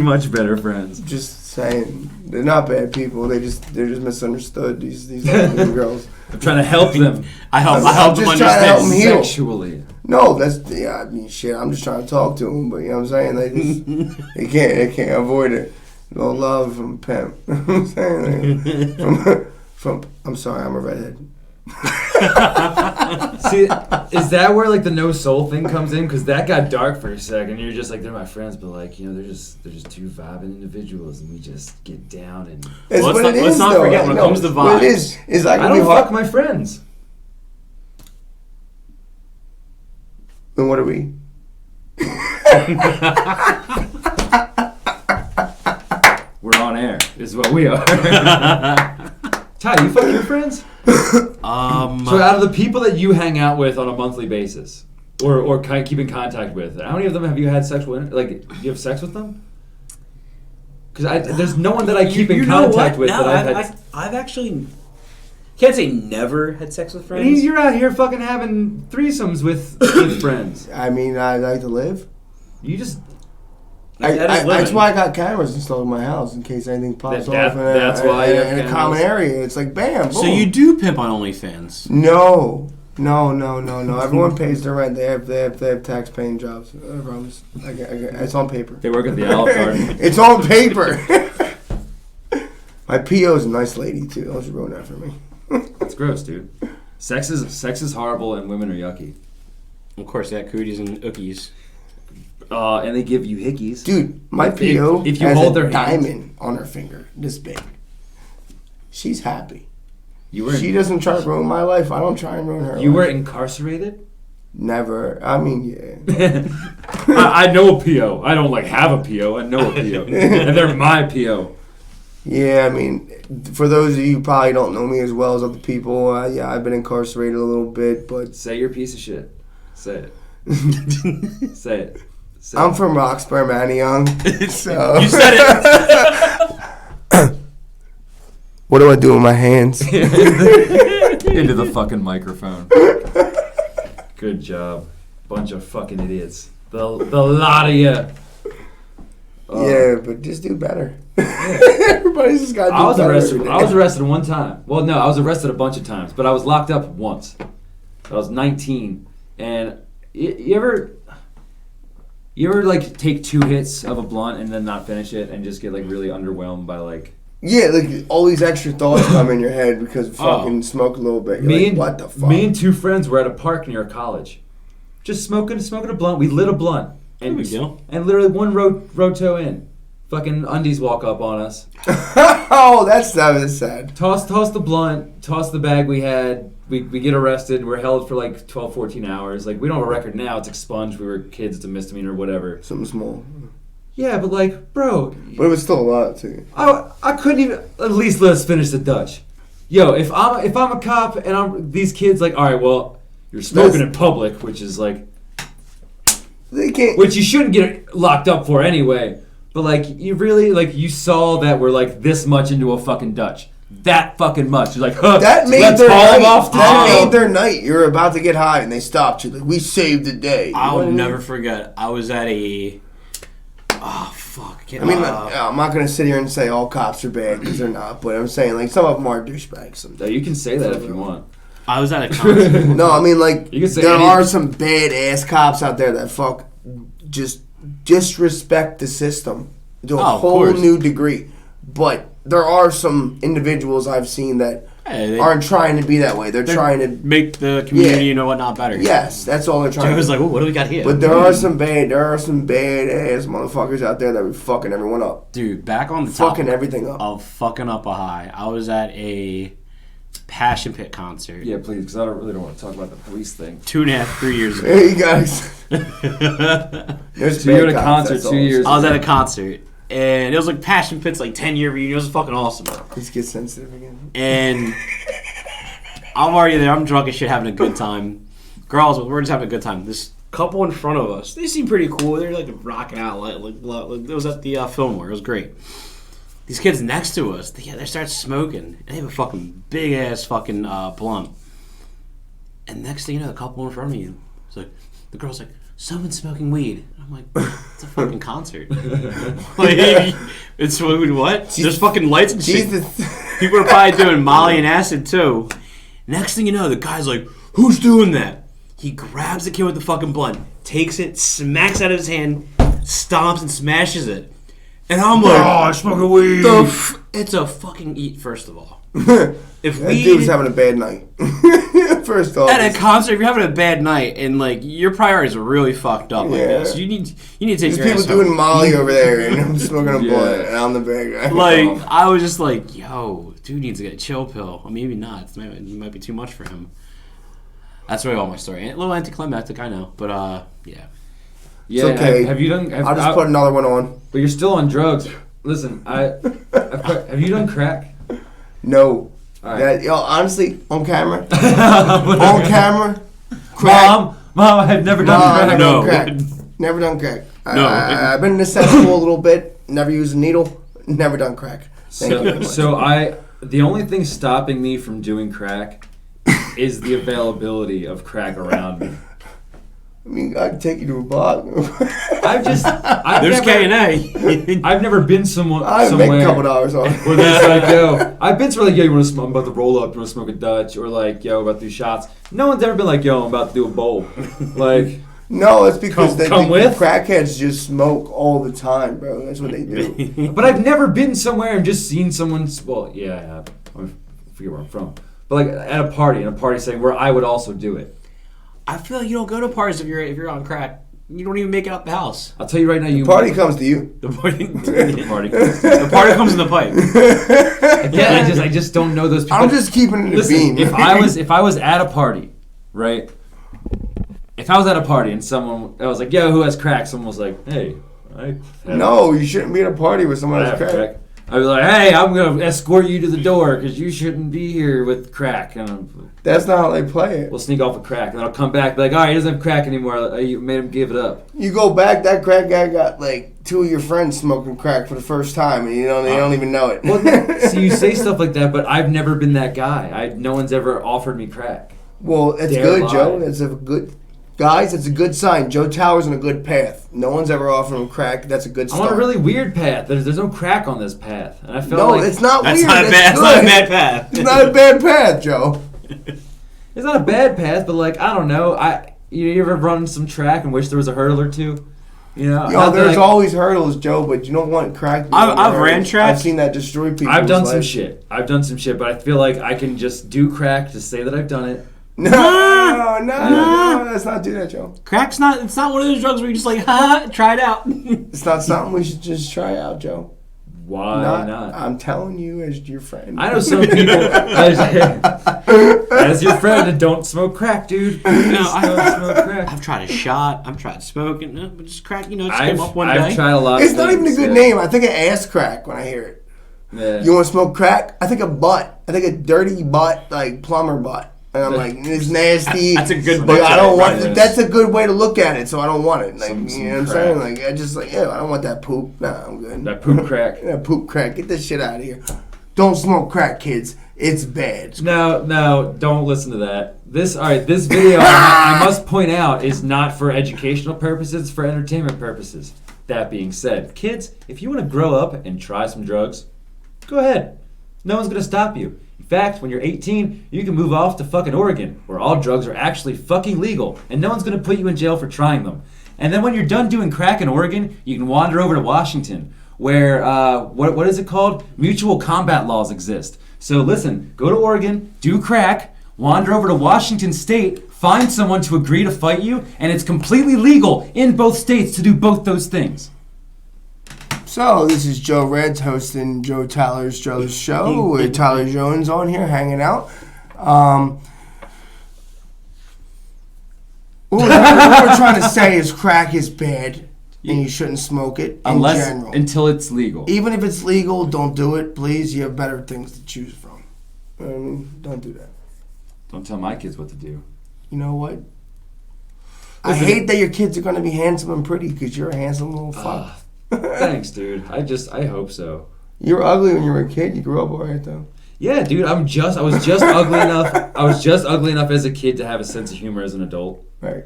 much better friends. Just saying, they're not bad people. They're just misunderstood, these lesbian girls. I'm trying to help them. I help them just trying to help them heal. Sexually. No, I mean, shit, I'm just trying to talk to them. But, you know what I'm saying? They can't avoid it. No love from pimp. I'm saying, like, I'm sorry, I'm a redhead. See, is that where like the no soul thing comes in? Because that got dark for a second. You're just like, they're my friends, but like, you know, they're just 2 vibing individuals, and we just get down and. Let's not forget when it comes to vibes. What it is like I don't fuck my friends. Then what are we? We're on air, is what we are. Ty, you fuck your friends? So out of the people that you hang out with on a monthly basis, or kind of keep in contact with, how many of them have you had sexual, do you have sex with them? Because there's no one that I keep in contact with that I've had. I've actually, can't say never had sex with friends. And you're out here fucking having threesomes with friends. I mean, I like to live. You just... That's why I got cameras installed in my house in case anything pops off in a common area. It's like bam, boom. So you do pimp on OnlyFans? No. Everyone pays their rent. They have tax paying jobs. I promise. It's on paper. They work at the Olive Garden. It's on paper. My PO's a nice lady too. Don't you ruin that for me. It's gross, dude. Sex is horrible and women are yucky. Of course, they got cooties and ookies. And they give you hickeys. Dude, my PO if you has hold a their diamond on her finger, this big. She's happy. She doesn't try to ruin my life. I don't try and ruin her life. You were incarcerated? Never. I mean, yeah. I know a PO. I don't have a PO. I know a PO. And they're my PO. Yeah, I mean, for those of you who probably don't know me as well as other people, yeah, I've been incarcerated a little bit, but... Say you're a piece of shit. Say it. Say it. I'm from Roxbury, Manayong. So. You said it. What do I do with my hands? Into the fucking microphone. Good job. Bunch of fucking idiots. The lot of you. Yeah, but just do better. Everybody's just got to do better. I was arrested one time. Well, no, I was arrested a bunch of times, but I was locked up once. I was 19, and you ever like take 2 hits of a blunt and then not finish it and just get like really underwhelmed by like. Yeah, like all these extra thoughts come in your head because fucking smoke a little bit. You're like, what the fuck? Me and 2 friends were at a park near a college, just smoking a blunt. We lit a blunt, and literally one roto in, fucking undies walk up on us. Oh, that's sad. Toss the blunt, toss the bag we had. We get arrested. We're held for like 12, 14 hours. Like we don't have a record now. It's expunged. We were kids. It's a misdemeanor or whatever. Something small. Yeah, but like, bro. But it was still a lot too. I couldn't even at least let us finish the Dutch. Yo, if I'm a cop and these kids like, all right, well, you're smoking in public, which is like, they can't. which you shouldn't get locked up for anyway. But like, you really like you saw that we're like this much into a fucking Dutch. That fucking much. You're like, huh, that made let's their haul night. them off That made their night. You're about to get high and they stopped you. Like, we saved the day. I'll never forget. I was at a. Oh fuck! I'm not gonna sit here and say all cops are bad because they're not, but I'm saying like some of them are douchebags. Sometimes. You can say that if you want. I was at a concert. No, I mean like you can say there are some badass cops out there that just disrespect the system to a whole new degree. But there are some individuals I've seen that aren't trying to be that way. They're trying to make the community and whatnot better. Yes, that's all they're trying. I was like, well, what do we got here? But there are some badass motherfuckers out there that be fucking everyone up. Dude, back on the fucking everything up. Of fucking up a high. I was at a Passion Pit concert. Yeah, please, because I really don't want to talk about the police thing. 2.5, 3 years ago. Hey, you guys. So you're at a concert 2 years ago. I was at a concert. And it was like Passion Pit's like 10-year reunion. It was fucking awesome. Let's get sensitive again. And I'm already there. I'm drunk as shit, having a good time. Girls, we're just having a good time. This couple in front of us, they seem pretty cool. They're like rocking out. Like it was at the Fillmore. It was great. These kids next to us, they start smoking. And they have a fucking big ass fucking blunt. And next thing you know, the couple in front of you, it's like the girl's like, someone's smoking weed. I'm like, it's a fucking concert. Like, it's what? There's fucking lights and shit. People are probably doing Molly and acid too. Next thing you know, the guy's like, who's doing that? He grabs the kid with the fucking blunt, takes it, smacks out of his hand, stomps and smashes it. And I'm like, oh, I'm smoking weed. It's a fucking eat, first of all. If that dude's having a bad night. First off, at a concert, if you're having a bad night and like your priorities are really fucked up like this, you need to take There's your people ass doing home. Molly over there, and I'm smoking a blunt, and I'm the bad guy. Like I was just like, yo, dude needs to get a chill pill. Or maybe not. It might be too much for him. That's really all my story. A little anticlimactic, I know, but yeah. Yeah, it's okay. Have you done? I'll just put another one on. But you're still on drugs. Listen, have you done crack? No. Right. Yo, honestly, on camera, crack. Mom, I've never done crack. No, never done crack. No, I've been in the cesspool a little bit. Never used a needle. Never done crack. Thank you very much. So the only thing stopping me from doing crack is the availability of crack around me. I mean, I can take you to a bar. There's K&A. I've never been somewhere. I make a couple dollars on it. Where there's like, yo, I've been somewhere like, yo, you want to smoke? I'm about to roll up. You want to smoke a Dutch? Or like, yo, about to do shots. No one's ever been like, yo, I'm about to do a bowl. Like, no, it's because the with? crackheads just smoke all the time, bro. That's what they do. But I've never been somewhere and just seen someone. Well, yeah, I have. I forget where I'm from. But like at a party setting where I would also do it. I feel like you don't go to parties if you're on crack. You don't even make it out the house. I'll tell you right now, the party comes to you. The party comes in the pipe. Yeah, I just don't know those people. I'm just keeping it a beam. If I was at a party, right? If I was at a party and I was like, yo, who has crack? Someone was like, hey, no, you shouldn't be at a party with someone who has crack. I'd be like, hey, I'm going to escort you to the door because you shouldn't be here with crack. And that's not how they play it. We'll sneak off with crack. And then I'll come back and be like, all right, he doesn't have crack anymore. You made him give it up. You go back, that crack guy got like 2 of your friends smoking crack for the first time and they don't even know it. Well, see, you say stuff like that, but I've never been that guy. No one's ever offered me crack. Well, it's good, Joe. It's a good Guys, it's a good sign. Joe Tower's on a good path. No one's ever offered him crack. That's a good start. I'm on a really weird path. There's no crack on this path. And I feel no, like... it's not That's weird. not a bad, It's not a good. bad path. It's not a bad path, Joe. It's not a bad path, but like, I don't know. You ever run some track and wish there was a hurdle or two? You know, Yo, there's always hurdles, Joe, but you don't want crack. I've ran track. I've seen that destroy people. I've done some shit. But I feel like I can just do crack to say that I've done it. No, let's not do that, Joe. Crack's not. It's not one of those drugs where you just like, try it out. It's not something we should just try out, Joe. Why not? I'm telling you as your friend. I know some people, as your friend, don't smoke crack, dude. Please don't smoke crack. I've tried a shot. I've tried smoking. But just crack, just came up one day. I've tried a lot. It's not even a good name. I think of ass crack when I hear it. Yeah. You want to smoke crack? I think of butt. I think a dirty butt, like plumber butt. And I'm like, it's nasty. That's a good But I don't want. right. That's a good way to look at it. So I don't want it. Like, Some you know what I'm crack. saying? Like, I just like, I don't want that poop. Nah, I'm good. That poop crack. That poop crack. Get this shit out of here. Don't smoke crack, kids. It's bad. No, don't listen to that. This video, I must point out, is not for educational purposes, it's for entertainment purposes. That being said, kids, if you want to grow up and try some drugs, go ahead. No one's going to stop you. In fact, when you're 18, you can move off to fucking Oregon, where all drugs are actually fucking legal, and no one's going to put you in jail for trying them. And then when you're done doing crack in Oregon, you can wander over to Washington, where, what is it called? Mutual combat laws exist. So listen, go to Oregon, do crack, wander over to Washington State, find someone to agree to fight you, and it's completely legal in both states to do both those things. So, this is Joe Redz hosting Joe Tyler's show with Tyler Jones on here hanging out. What we're trying to say is crack is bad and you shouldn't smoke it in general. Until it's legal. Even if it's legal, don't do it, please. You have better things to choose from. You know what I mean? Don't do that. Don't tell my kids what to do. You know what? I hate that your kids are going to be handsome and pretty because you're a handsome little fuck. Thanks, dude. I hope so. You were ugly when you were a kid. You grew up all right, though. Yeah, dude. I was just ugly enough. I was just ugly enough as a kid to have a sense of humor as an adult. Right.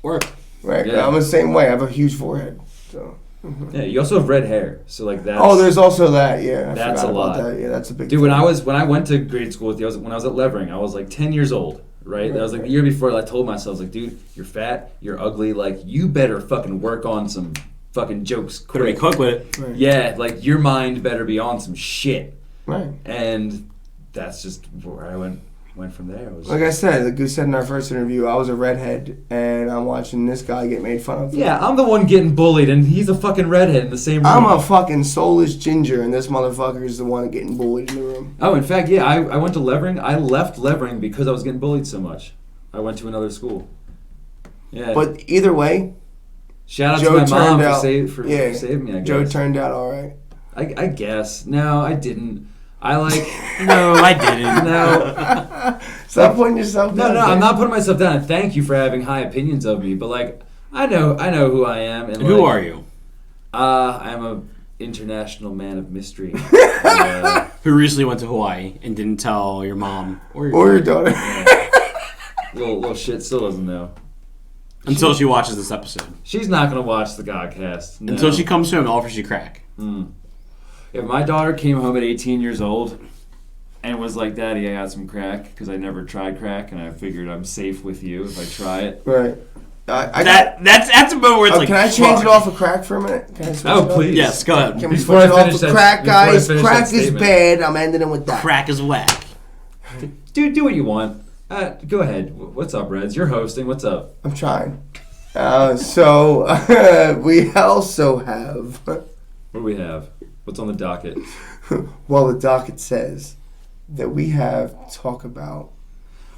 Work. Right. Yeah. I'm the same way. I have a huge forehead. So. Yeah, you also have red hair, so like that. Oh, there's also that. Yeah, I That's forgot a lot. about that. Yeah, that's a big. Dude, thing. when I went to grade school with you, when I was at Levering, I was like 10 years old. Right? That was like the year before. I told myself, like, dude, you're fat, you're ugly. Like, you better fucking work on some fucking jokes Better be quick. quick with it. Right. Yeah, like your mind better be on some shit. Right. And that's just where I went from there. It was Like I said, like we said in our first interview, I was a redhead, and I'm watching this guy get made fun of. yeah, I'm the one getting bullied, and he's a fucking redhead in the same room. I'm a fucking soulless ginger, and this motherfucker is the one getting bullied in the room. Oh, in fact, yeah, I went to Levering. I left Levering because I was getting bullied so much. I went to another school. Yeah. But either way, shout out Joe to my mom turned out- for saving me, I guess. Joe turned out all right. I guess. No, I didn't. I No, I didn't. No. Stop putting yourself down. No, I'm not putting myself down. And thank you for having high opinions of me. But like, I know who I am. And Who like, are you? I'm a international man of mystery. Who recently went to Hawaii and didn't tell your mom or Or your daughter. Little shit still doesn't know. until she watches this episode. She's not gonna watch the GODcast. No. Until she comes home and offers you crack. If my daughter came home at 18 years old and was like, "Daddy, I got some crack," because I never tried crack and I figured I'm safe with you if I try it. Right. That's a moment where it's like. Can I change fuck. it off of crack for a minute? Can I switch it up? Please. Yes, go ahead. Can we Before switch I it off finish of that- crack, before I guys? finish Crack that is statement. bad. I'm ending it with that. Crack is whack. Dude, do what you want. Go ahead. What's up, Redz? You're hosting. What's up? I'm trying. So we also have. What do we have? What's on the docket? Well, the docket says that we have to talk about.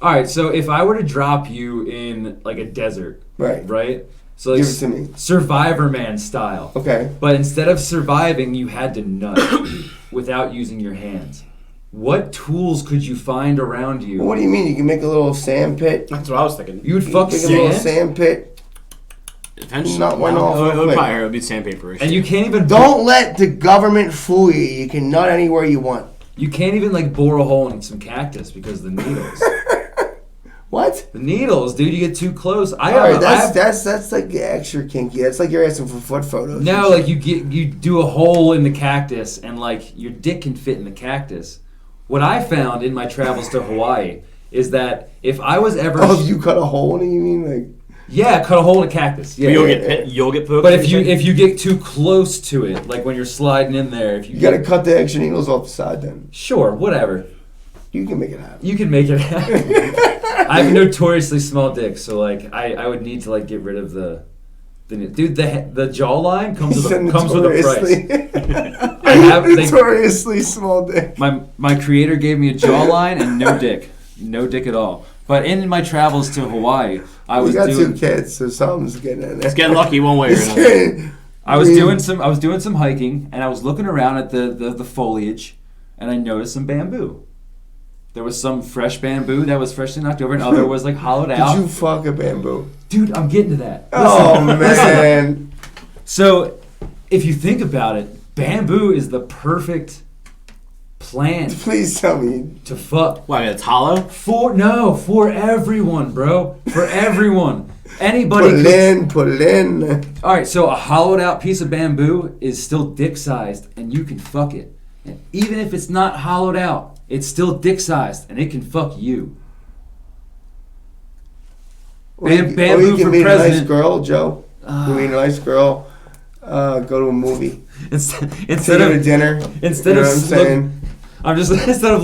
All right. So if I were to drop you in like a desert, Right. So like Give it to me. Survivor Man style. Okay. But instead of surviving, you had to nut without using your hands. What tools could you find around you? Well, what do you mean? You can make a little sand pit. That's what I was thinking. You would fuck Make a little sand? sand pit. Eventually, Not one off real It would quick. probably it would be sandpaper. And you can't even Don't let the government fool you. You can nut anywhere you want. You can't even like bore a hole in some cactus because of the needles. What? The needles, dude. You get too close. That's like extra kinky. That's like you're asking for foot photos. No, like you do a hole in the cactus, and like your dick can fit in the cactus. What I found in my travels to Hawaii is that if I was ever if you cut a hole in it, you mean like? Yeah, cut a hole in a cactus. Yeah, you'll get poked. But if you get too close to it, like when you're sliding in there, if you gotta cut the extra needles off the side, then. Sure, whatever. You can make it happen. You can make it happen. I have a notoriously small dick, so like I would need to like get rid of the dude. The jawline comes with a price. I have notoriously small dick. My creator gave me a jawline and no dick at all. But in my travels to Hawaii, I was doing. You got 2 kids, so something's getting in there. It's getting lucky one way or another. I was doing some hiking, and I was looking around at the foliage, and I noticed some bamboo. There was some fresh bamboo that was freshly knocked over, and other was like hollowed out. Did you fuck a bamboo? Dude, I'm getting to that. Man. Listen. So, if you think about it, bamboo is the perfect plant. Please tell me. To fuck. Why, it's hollow? For everyone, bro. For everyone. Anybody Put it in. Alright, so a hollowed out piece of bamboo is still dick sized, and you can fuck it. And even if it's not hollowed out, it's still dick sized, and it can fuck you. Bamboo you can for meet president. a nice girl, Joe. You meet a nice girl. Go to a movie. Instead of dinner. Instead of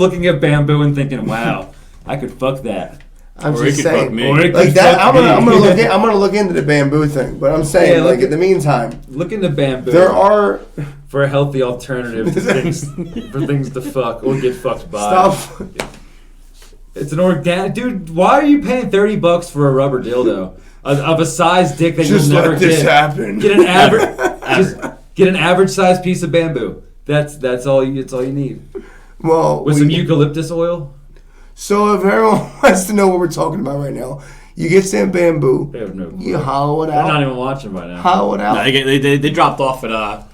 looking at bamboo and thinking, "Wow, I could fuck that." I'm just saying, like that. I'm gonna look into the bamboo thing, but I'm saying, in the meantime, look into bamboo. There are for a healthy alternative to things to fuck or get fucked by. Stop. It's an organic, dude. Why are you paying $30 for a rubber dildo of a size dick that just you'll never let this get? happen. Get an average, get an average sized piece of bamboo. That's all you need. Well, with some eucalyptus oil. So if everyone wants to know what we're talking about right now, you get some bamboo. They have no clue. You hollow it out. They're not even watching right now. Hollow it out. No, they dropped off at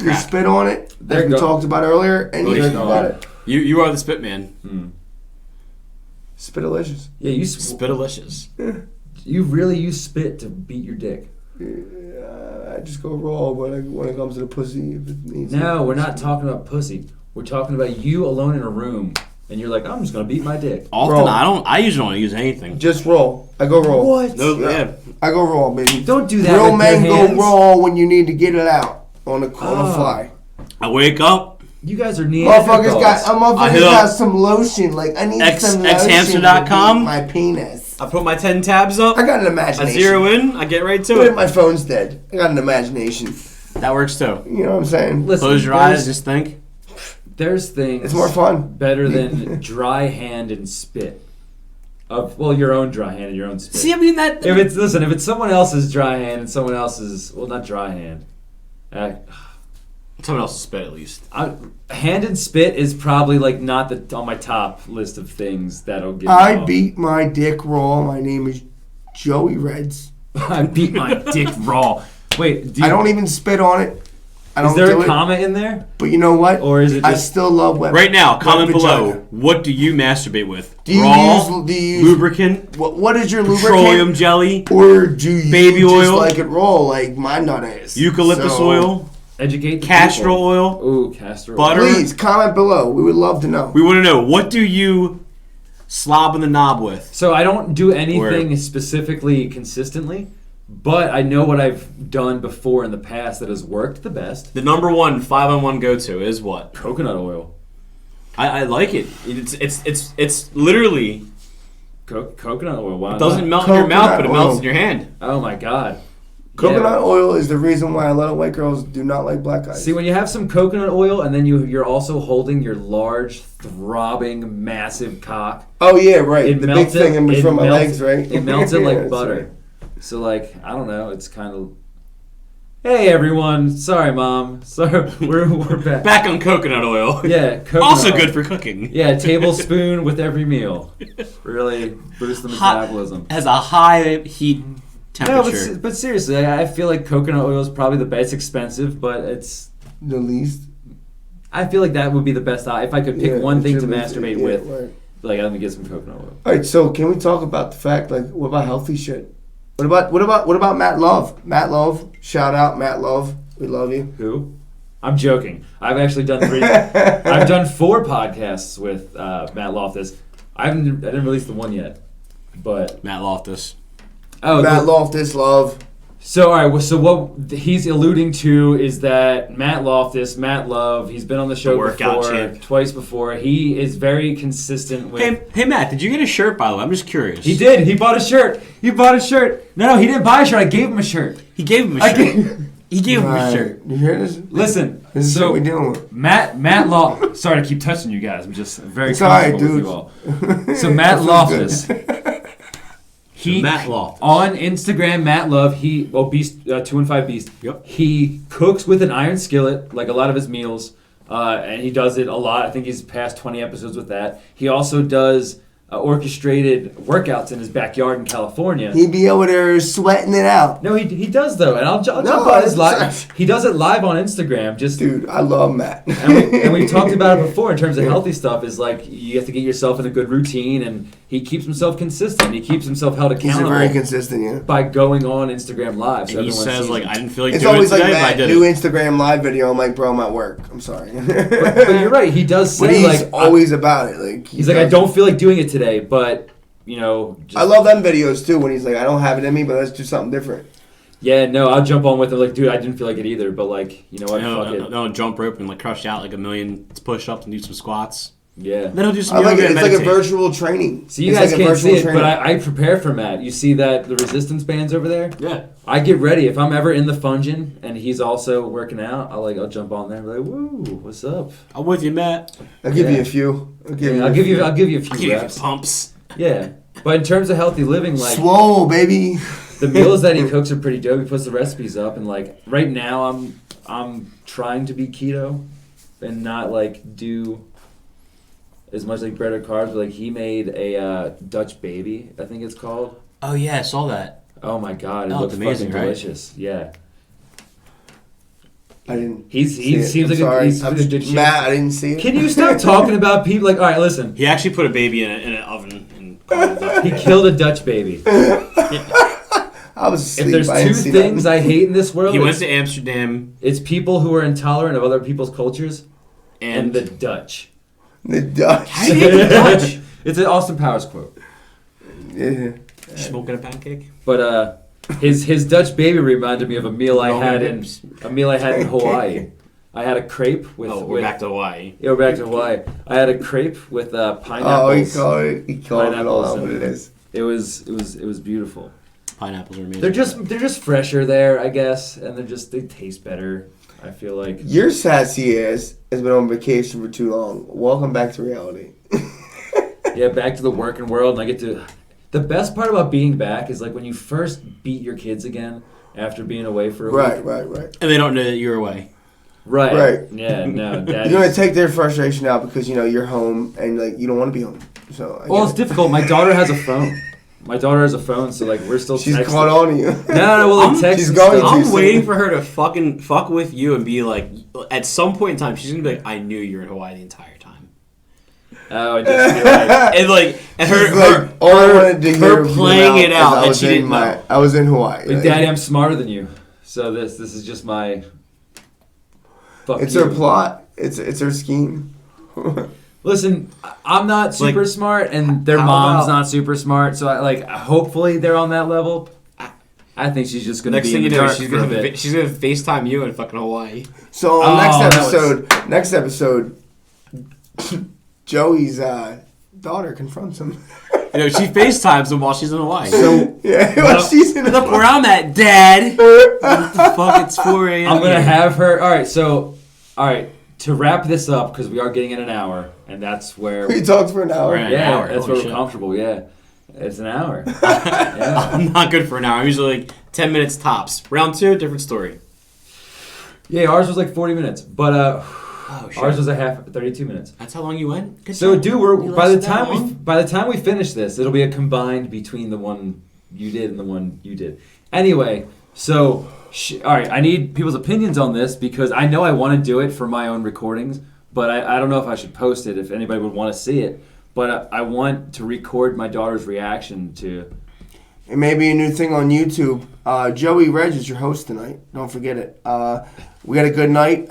You spit on it, as we talked about earlier, and you drink about it. You are the spit man. Spitalicious. Yeah, you Spitalicious. You really use spit to beat your dick. I just go raw when it comes to the pussy. If it needs no, we're not talking about pussy. We're talking about you alone in a room, and you're like, I'm just gonna beat my dick. Often I usually don't use anything. Just raw. I go raw. What? No, yeah. I go raw, baby. Don't do that. Real with men your hands. go raw when you need to get it out on the fly. I wake up. You guys are Motherfuckers got some lotion. Like, I need some lotion xhamster.com. to beat my penis. I put my 10 tabs up. I got an imagination. I zero in. I get right to But it. my phone's dead. I got an imagination. That works too. You know what I'm saying? Listen, close your eyes. Just think. There's things. It's more fun. Better than dry hand and spit. Your own dry hand and your own spit. See, I mean that. If it's someone else's dry hand and someone else's, not dry hand. Someone else's spit at least. Hand and spit is probably like not on my top list of things that'll get. I beat my dick raw. My name is Joey Redz. I beat my dick raw. Wait, I don't even spit on it. Is there a comma in there? But you know what? Or is it? I still love wet. Right now, comment below. What do you masturbate with? Do you use lubricant? What is your petroleum lubricant? Jelly? Or do you baby just oil? like it raw, like my nut ass? Eucalyptus oil? Educate the castor people. oil? Ooh, castor oil. Butter? Please comment below. We would love to know. We want to know, what do you slob in the knob with? So I don't do anything specifically consistently, but I know what I've done before in the past that has worked the best. The number one 5-on-1 go-to is what? Coconut oil. I like it. It's literally coconut oil. Why it doesn't not? melt in your mouth, but it melts in your hand. Oh my god. Coconut oil is the reason why a lot of white girls do not like black guys. See, when you have some coconut oil and then you're also holding your large, throbbing, massive cock. Oh yeah, right. The big thing in between my legs, right? It melts it like butter. Right. So like, I don't know. It's kind of. Hey everyone! Sorry, Mom. Sorry, we're back. Back on coconut oil. Yeah, coconut also oil. good for cooking. Yeah, tablespoon with every meal. Really boost the metabolism. Has a high heat temperature. No, but seriously, I feel like coconut oil is probably the best. It's expensive, but it's the least. I feel like that would be the best. If I could pick one thing to masturbate with, Like, let me get some coconut oil. All right, so can we talk about the fact, like, what about healthy shit? What about Matt Love? Matt Love, shout out Matt Love. We love you. Who? I'm joking. I've actually done 3. I've done 4 podcasts with Matt Loftus. I didn't release the one yet, but Matt Loftus. Oh, Matt Loftus, love. So all right, so what he's alluding to is that Matt Loftus, Matt Love, he's been on the show The workout before, champ. twice before. He is very consistent with. Hey, Matt, did you get a shirt, by the way? I'm just curious. He did. He bought a shirt. No, he didn't buy a shirt. I gave him a shirt. He gave him a shirt. He gave him a shirt. You hear this? Listen, This is so what we dealing with. Matt Loftus. Sorry to keep touching you guys. I'm just very It's all right, comfortable with dude. you all. So Matt Loftus. Matt Loftus. On Instagram, Matt Love, Beast 215 Beast. Yep. He cooks with an iron skillet, like a lot of his meals, and he does it a lot. I think he's past 20 episodes with that. He also does orchestrated workouts in his backyard in California. He be over there sweating it out. No, he does though, and I'll jump No, on his it's- live. He does it live on Instagram. Just Dude, I love Matt. and we've talked about it before in terms of healthy stuff. Is like you have to get yourself in a good routine, and he keeps himself consistent. He keeps himself held He's accountable very consistent, yeah. by going on Instagram Live. So And he everyone says, sees like, him. I didn't feel like It's doing it always today, like but I Matt, did new it. Instagram live video. I'm like, bro, I'm at work. I'm sorry. but you're right. He does But say he's like always about it. Like he's like I don't feel like doing it today, but you know. Just, I love them videos too when he's like, I don't have it in me, but let's do something different. Yeah, no, I'll jump on with him. Like, dude, I didn't feel like it either, but like, you know what? Fuck it. No, jump rope and like crush out like a million push-ups and do some squats. Yeah. Then he'll do some I like yoga it. and It's like a meditate. virtual training. So you It's guys like a can't see virtual it, but training. I prepare for Matt. You see that the resistance bands over there? Yeah. I get ready. If I'm ever in the Fungin and he's also working out, I'll jump on there and be like, woo, what's up? I'm with you, Matt. I'll give Yeah. you a few. I'll give I'll give you a I'll few give you reps. pumps. Yeah. But in terms of healthy living, like Swole, baby. the meals that he cooks are pretty dope. He puts the recipes up, and like right now, I'm trying to be keto and not like do as much like bread or carbs. But like he made a Dutch baby, I think it's called. Oh, yeah, I saw that. Oh my god, it Oh, looks it's amazing, fucking right? delicious. Yeah. I didn't. He see it. seems I'm like sorry. he seems I'm like a just good chef. Matt, I didn't see it. Can you stop talking about people? Like, all right, listen. He actually put a baby in an oven and called it He killed a Dutch baby. I was If asleep. there's I didn't two see things that. I hate in this world, He went to Amsterdam it's people who are intolerant of other people's cultures and and the Dutch. The Dutch. How do you get the Dutch? It's an Austin Powers quote. Yeah. Smoking a pancake. But his Dutch baby reminded me of a meal I had in Hawaii. I had a crepe with. Oh, we're back to Hawaii. Yeah, we're back to Hawaii. I had a crepe with pineapples. Oh, he called it all Pineapples out and- what it is. It was beautiful. Pineapples are amazing. They're just fresher there, I guess, and they taste better. I feel like. Your sassy ass has been on vacation for too long. Welcome back to reality. Yeah, back to the working world, and I get to. The best part about being back is like when you first beat your kids again after being away for a week. Right. And they don't know that you're away. Right. Yeah, no, Daddy. You're gonna take their frustration out because you know you're home and like you don't want to be home. So I Well, get it's it. difficult. My daughter has a phone. So like we're still. She's texting. caught on to you. No, well, like text. she's and going stuff. to. I'm soon. waiting for her to fucking fuck with you and be like, at some point in time, she's gonna be like, I knew you were in Hawaii the entire time. Oh, I just feel like. And like, and She's her, like, all I wanted to hear her was playing it is out, I and was she in didn't know. I was in Hawaii. Like, Daddy, I'm smarter than you. So this is just my. Fuck It's you. her plot. It's her scheme. Listen, I'm not super Like, smart, and their how mom's about- not super smart. So hopefully they're on that level. I think she's just gonna next be thing in you the know, dark she's for a gonna bit. FaceTime you in fucking Hawaii. So Oh, next episode, Joey's daughter confronts him. You know, she FaceTimes him while she's in Hawaii. So Yeah, well, she's in look where I'm at, Dad. What the fuck? It's 4 a.m. I'm gonna here. have her. All right. To wrap this up, because we are getting in an hour, and that's where. He talks for an hour. We're at- Yeah, hour, that's holy where shit. we're comfortable. Yeah, it's an hour. Yeah. I'm not good for an hour. I'm usually like 10 minutes tops. Round 2, different story. Yeah, ours was like 40 minutes, but Oh shit. ours was a half 32 minutes. That's how long you went? Good So, job. dude, You by the lasted that long? time we finish this, it'll be a combined between the one you did and the one you did. Anyway, so all right, I need people's opinions on this because I know I want to do it for my own recordings, but I don't know if I should post it if anybody would want to see it. but I want to record my daughter's reaction to. It may be a new thing on YouTube. Joey Redz is your host tonight. Don't forget it. We had a good night.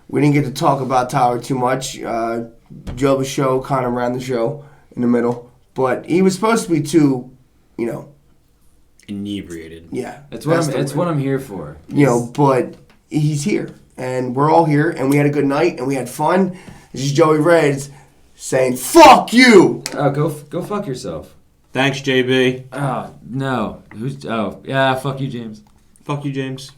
We didn't get to talk about Tyler too much. Joe the show kind of ran the show in the middle. But he was supposed to be too, inebriated. Yeah. It's what I'm here for. But he's here. And we're all here. And we had a good night. And we had fun. This is Joey Redz saying, fuck you! Go fuck yourself. Thanks, JB. Oh, no. Fuck you, James. Fuck you, James.